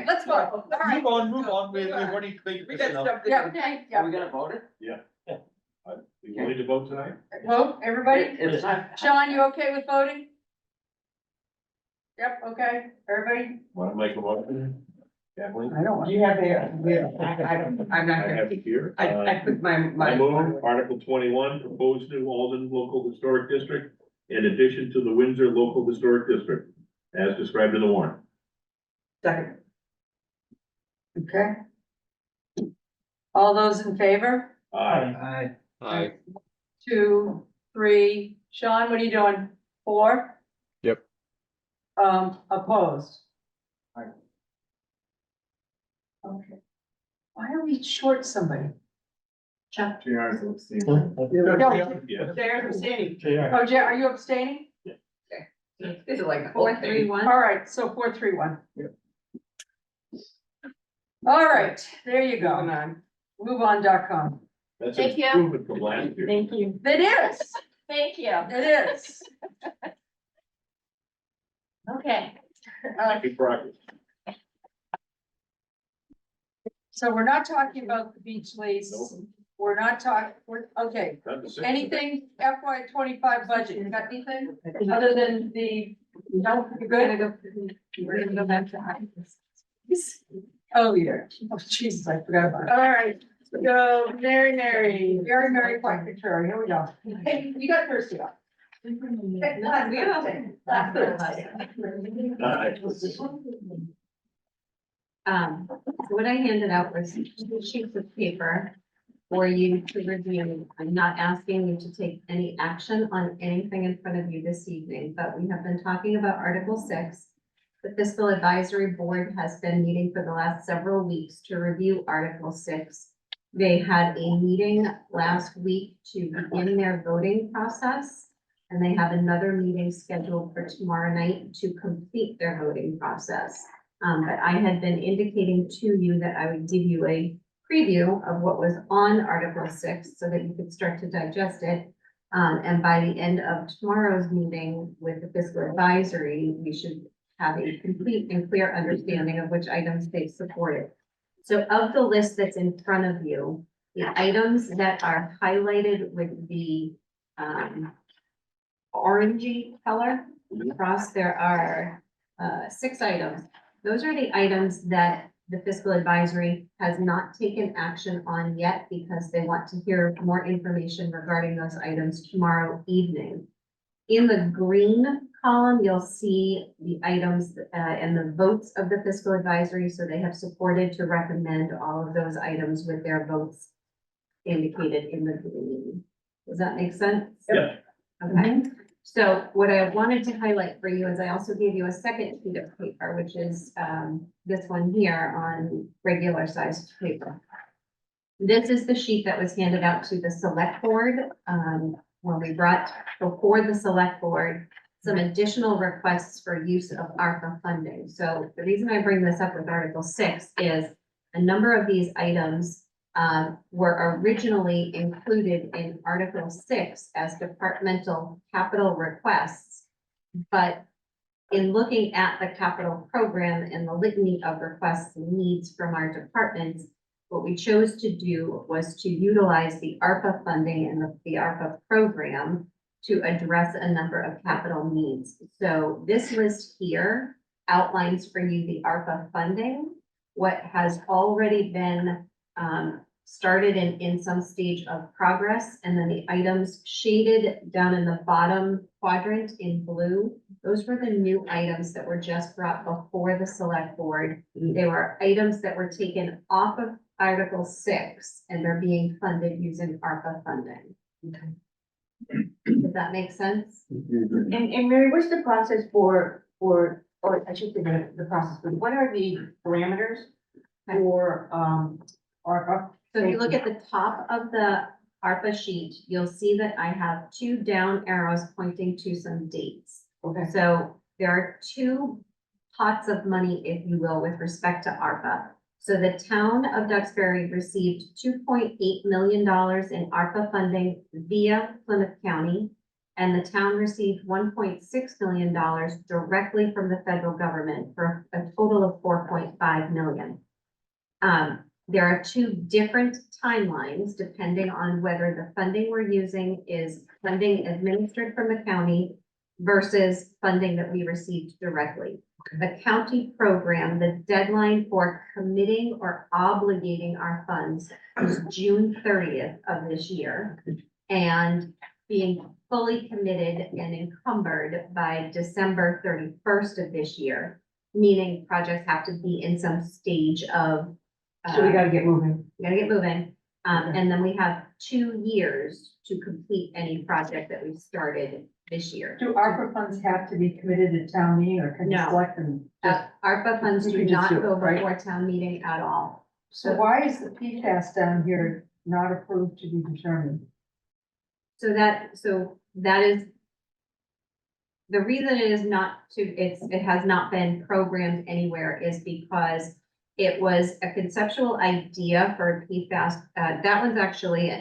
let's vote. All right. Move on, we've already cleared We this got enough. stuff to Yeah, do. okay, Are we yeah. gonna vote it? You ready to vote tonight? Vote, everybody? It's not. Sean, you okay with voting? Yep, okay, everybody? Want to make a motion? Kathleen? I don't, you have there, I don't, I'm not I have here. it here. I put my. I move Article 21, proposed new Alden Local Historic District in addition to the Windsor Local Historic District, as described in the warrant. Second. Okay. All those in favor? Aye. Aye. 2, 3, Sean, what are you doing? 4? Yep. Opposed? Aye. Okay. Why are we short somebody? Chuck. Yes. There's abstaining. Oh, Jay, are you abstaining? It's like. 431. All right, so 4, 3, 1. Yep. All right, there you go. Going on. MoveOn.com. That's Thank an you. improvement from last year. Thank you. It is, Thank you. it is. Okay. Good progress. So we're not talking about the beach lease. Nope. We're not talking, okay. Not the same. Anything FY 25 budget, you got anything other than the, no, you're good? We're gonna go back to Oh, yeah. Oh, Jesus, I forgot about it. All right, so Mary, Park Victoria, here we go. Hey, you got Thursday off. Last Thursday. So what I handed out was 2 sheets of paper for you to review. I'm not asking you to take any action on anything in front of you this evening, but we have been talking about Article 6. The Fiscal Advisory Board has been meeting for the last several weeks to review Article 6. They had a meeting last week to begin their voting process, and they have another meeting scheduled for tomorrow night to complete their voting process. But I had been indicating to you that I would give you a preview of what was on Article 6 so that you could start to digest it. And by the end of tomorrow's meeting with the Fiscal Advisory, we should have a complete and clear understanding of which items they've supported. So of the list that's in front of you, the items that are highlighted with the orangey color across, there are 6 items. Those are the items that the Fiscal Advisory has not taken action on yet because they want to hear more information regarding those items tomorrow evening. In the green column, you'll see the items and the votes of the Fiscal Advisory. So they have supported to recommend all of those items with their votes indicated in the green. Does that make sense? Yeah. Okay. So what I wanted to highlight for you is I also gave you a second sheet of paper, which is this one here on regular sized paper. This is the sheet that was handed out to the select board when we brought before the select board some additional requests for use of ARPA funding. So the reason I bring this up with Article 6 is a number of these items were originally included in Article 6 as departmental capital requests. But in looking at the capital program and the litany of requests and needs from our departments, what we chose to do was to utilize the ARPA funding and the ARPA program to address a number of capital needs. So this list here outlines for you the ARPA funding, what has already been started in some stage of progress, and then the items shaded down in the bottom quadrant in blue. Those were the new items that were just brought before the select board. They were items that were taken off of Article 6 and they're being funded using ARPA funding. Does that make sense? And Mary, what's the process or I should say the process, but what are the parameters for, ARPA? So if you look at the top of the ARPA sheet, you'll see that I have 2 down arrows pointing to some dates. Okay. So there are 2 pots of money, if you will, with respect to ARPA. So the town of Duxbury received $2.8 million in ARPA funding via Plymouth County, and the town received $1.6 million directly from the federal government for a total of $4.5 million. There are 2 different timelines depending on whether the funding we're using is funding administered from the county versus funding that we received directly. The county program, the deadline for committing or obligating our funds is June 30th of this year. And being fully committed and encumbered by December 31st of this year, meaning projects have to be in some stage of. So we gotta get moving. We gotta get moving. And then we have 2 years to complete any project that we've started this year. Do ARPA funds have to be committed at town meeting or can you No. select them? Just, ARPA funds You do can just not do it, go right? before town meeting at all. so why is the PFAS down here not approved to be determined? So that is. The reason it is not to, it has not been programmed anywhere is because it was a conceptual idea for PFAS. That one's actually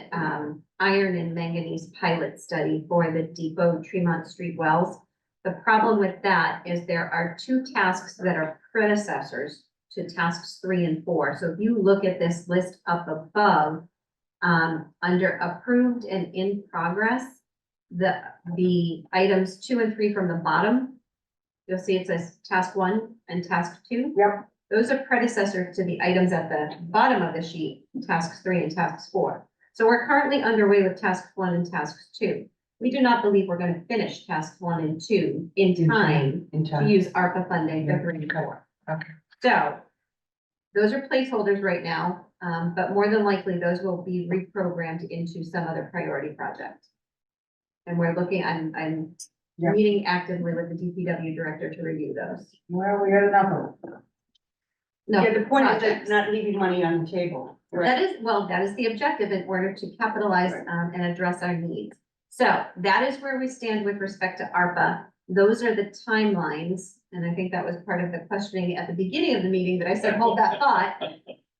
iron and manganese pilot study for the Depot Tremont Street wells. The problem with that is there are 2 tasks that are predecessors to tasks 3 and 4. So if you look at this list up above, under approved and in progress, the items 2 and 3 from the bottom, you'll see it says task 1 and task 2. Yep. Those are predecessors to the items at the bottom of the sheet, tasks 3 and tasks 4. So we're currently underway with tasks 1 and tasks 2. We do not believe we're gonna finish tasks 1 and 2 in time In to time. use ARPA funding for 3 and 4. Okay. So those are placeholders right now, but more than likely those will be reprogrammed into some other priority project. And we're looking, I'm Yeah. meeting actively with the DPW director to review those. Well, we got enough of them. No, Yeah, the point is that projects. not leaving money on the table. That is the objective in order to capitalize and address our needs. So that is where we stand with respect to ARPA. Those are the timelines, and I think that was part of the questioning at the beginning of the meeting, that I said, hold that thought.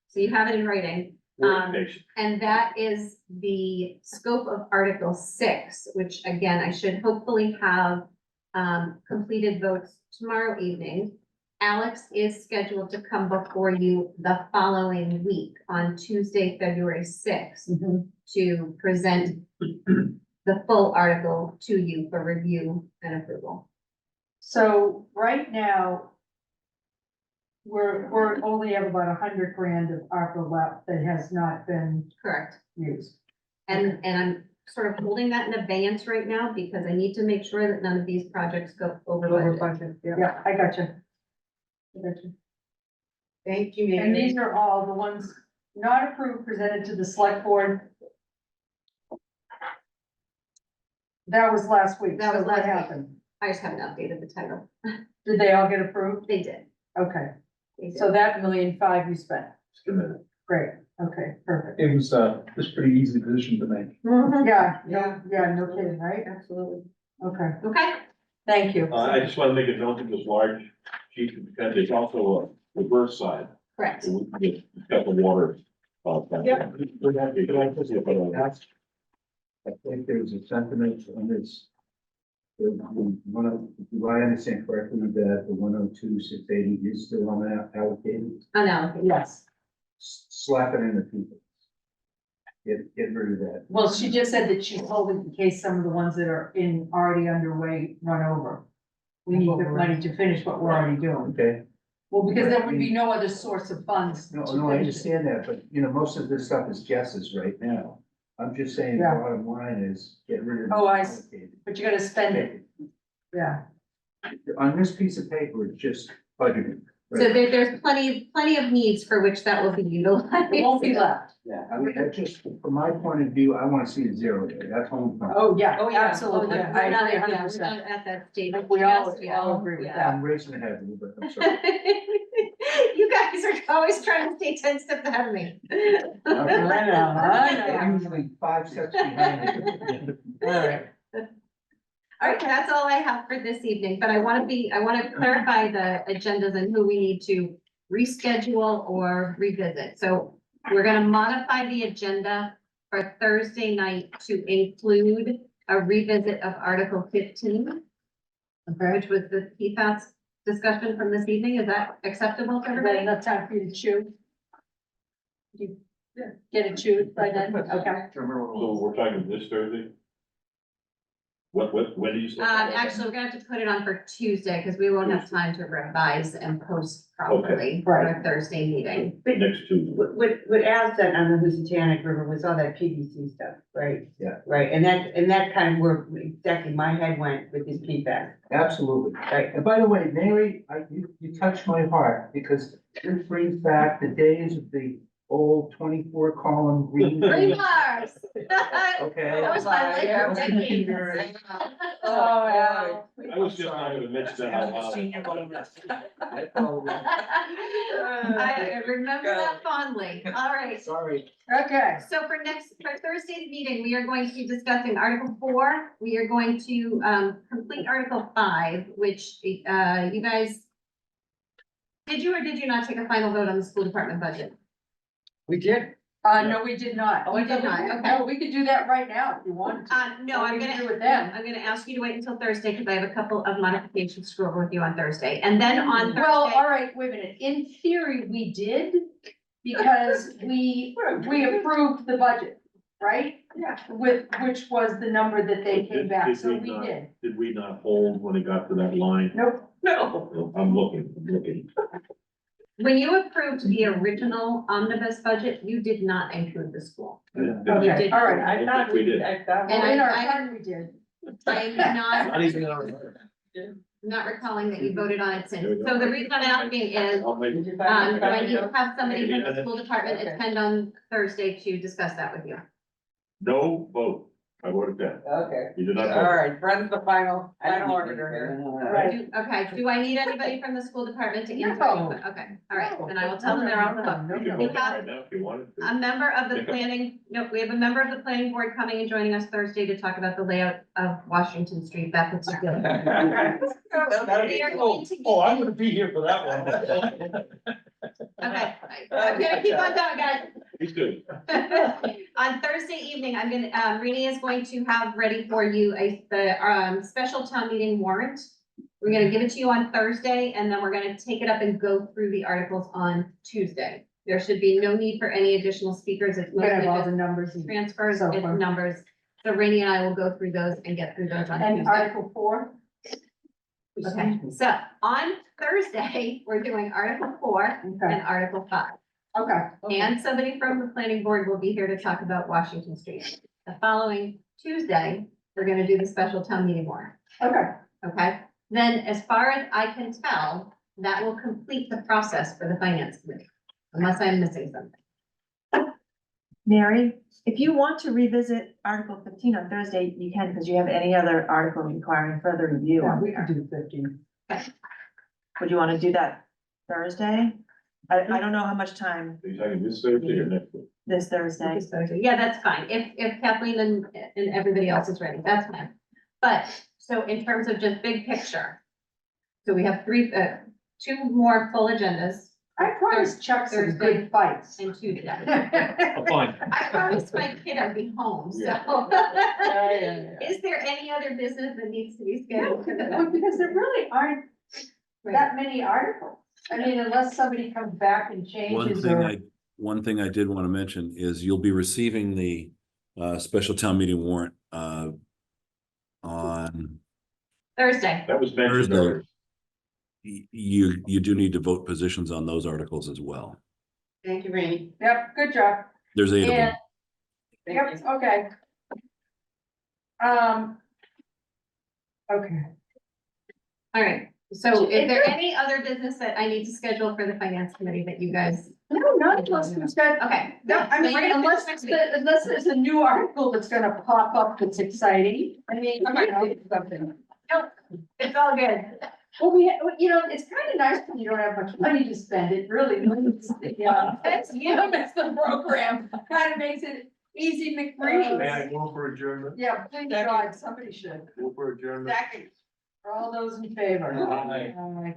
So you have it in writing. We're patient. And that is the scope of Article 6, which again, I should hopefully have completed votes tomorrow evening. Alex is scheduled to come before you the following week on Tuesday, February 6th, to present the full article to you for review and approval. So right now, we're only have about 100 grand of ARPA left that has not been Correct. used. And I'm sort of holding that in abeyance right now because I need to make sure that none of these projects go over budget. Yeah, I got you. Thank you, And these Mary. are all the ones not approved, presented to the select board. That was last week. That was So what last week. happened? I just haven't updated the title. Did they all get approved? They did. Okay, They did. so that 1.5 million you spent. It's committed. Great, okay, perfect. It was pretty easy decision to make. Yeah, Yeah. no kidding, right? Absolutely. Okay, Okay. thank you. I just want to make a note of this large sheet, because there's also a reverse side. Correct. So it's got the water. Yep. I think there's a sentiment on this. Do I understand correctly that the 102,680 is still unallocated? Unallocated. Yes, Slap it in the people. Get rid of that. well, she just said that she's holding in case some of the ones that are already underway run over. We need the money to finish what we're already doing. Okay, Well, because there would be no other source of funds. no, to no, I finish it. understand that, but most of this stuff is guesses right now. I'm just saying, the Yeah. bottom line is get rid of. Oh, I see. unallocated. But you gotta spend it, yeah. On this piece of paper, it's just budgeting. So right? there's plenty of needs for which that will be utilized. It won't be left. Yeah, I mean, that just, from my point of view, I want to see a zero there, that's all I'm. Oh, yeah, Oh, yeah. absolutely. Oh, yeah. I We're not, agree yeah, we're 100%. not at that stage. We all just yet. agree with Yeah. that. I'm racing ahead of you, but I'm sorry. You guys are always trying to stay 10 steps ahead of me. I'm usually 5 steps behind you. All right. All right, that's all I have for this evening, but I want to clarify the agendas and who we need to reschedule or revisit. So we're gonna modify the agenda for Thursday night to include a revisit of Article 15, which was the PFAS discussion from this evening. Is that acceptable to Is that everybody? enough time for you to chew? You Get it chewed by then, okay? So we're talking this Thursday? when do you say? Actually, we're gonna have to put it on for Tuesday, because we won't have time to revise and post properly for our Thursday meeting. Next Tuesday. What Al said on the Housatonic River was all that PVC stuff, right? Yeah. Right, and that kind of where exactly my head went with this PFAS. Absolutely. Right. And by the way, Mary, you touched my heart because this brings back the days of the old 24-column green. Green bars. Okay. That was my life for decades. Oh, yeah. I was just not gonna mention that out loud. Senior bonus. I apologize. I remember that fondly. All right. Sorry. Okay. So for Thursday's meeting, we are going to be discussing Article 4. We are going to complete Article 5, which you guys, did you or did you not take a final vote on the school department budget? We did. No, we did not. Oh, we did not, okay. No, we could do that right now if you wanted to. No, Or I'm we can gonna, do it then. I'm gonna ask you to wait until Thursday because I have a couple of modifications to go over with you on Thursday. And then on Well, Thursday, all right, wait a minute. In theory, we did, because we approved the budget, right? Yeah. Which was the number that they came back, so we did. Did we not hold when it got to that line? Nope. No. I'm looking. when you approved the original omnibus budget, you did not include the school. Okay, all right. I thought we did. And In our I heart, we did. am Not even in our. not recalling that you voted on it since. So the reason I'm asking is, I'll make- do I need to have somebody from the school department attend on Thursday to discuss that with you? No vote. I voted that. Okay. You did not. All vote. right, Bren's the final order here. Right. Okay, do I need anybody from the school department to answer? No. Okay, all right, then I will tell them they're on the hook. You can You vote have right now if you wanted to. a member of the planning, no, we have a member of the planning board coming and joining us Thursday to talk about the layout of Washington Street, that particular. We are going to Oh, I'm gonna be here for that one. Okay, I'm gonna keep on going, guys. Me too. On Thursday evening, I'm gonna, Rini is going to have ready for you the special town meeting warrant. We're gonna give it to you on Thursday, and then we're gonna take it up and go through the articles on Tuesday. There should be no need for any additional speakers. It's We're gonna have all mostly the numbers. just transfers So and far. numbers. So Rini and I will go through those and get through those on And Tuesday. Article 4? Okay, so on Thursday, we're doing Article 4 Okay, and Article 5. okay. And somebody from the planning board will be here to talk about Washington Street. The following Tuesday, we're gonna do the special town meeting warrant, Okay. okay? Then, as far as I can tell, that will complete the process for the finance committee, unless I'm missing something. Mary, if you want to revisit Article 15 on Thursday, you can, because you have any other article requiring further review Yeah, on we there. can do 15. Would you want to do that Thursday? I don't know how much time Are you talking this Thursday or next week? this Thursday. This Thursday. Yeah, that's fine. If Kathleen and everybody else is ready, that's fine. But, so in terms of just big picture, so we have two more full agendas I promised Chuck some Thursday. good fights. and Tuesday. Fine. I promised my kid I'd be home, so. Yeah. Is there any other business that needs to be scheduled? for the- Well, because there really aren't that many articles. I mean, unless somebody comes back and changes or. One thing I did want to mention is you'll be receiving the special town meeting warrant on Thursday. That was mentioned Thursday. earlier. You do need to vote positions on those articles as well. Thank you, Rainey. Yep, good job. There's 8 of them. And, yep, okay. Okay. All right, so is there any other business that I need to schedule for the finance committee that you guys? No, not unless we've got, Okay. no, I mean, So we're gonna unless, finish next week. unless there's a new article that's gonna pop up that's exciting. I mean, something. Nope, it's all good. Well, it's kind of nice when you don't have much money to spend. It really means, that's, it's the program, kind of makes it easy McBride. May I move for adjournment? Yeah, please, God, somebody should. Move for adjournment. Second. For all those in favor. Aye. Aye.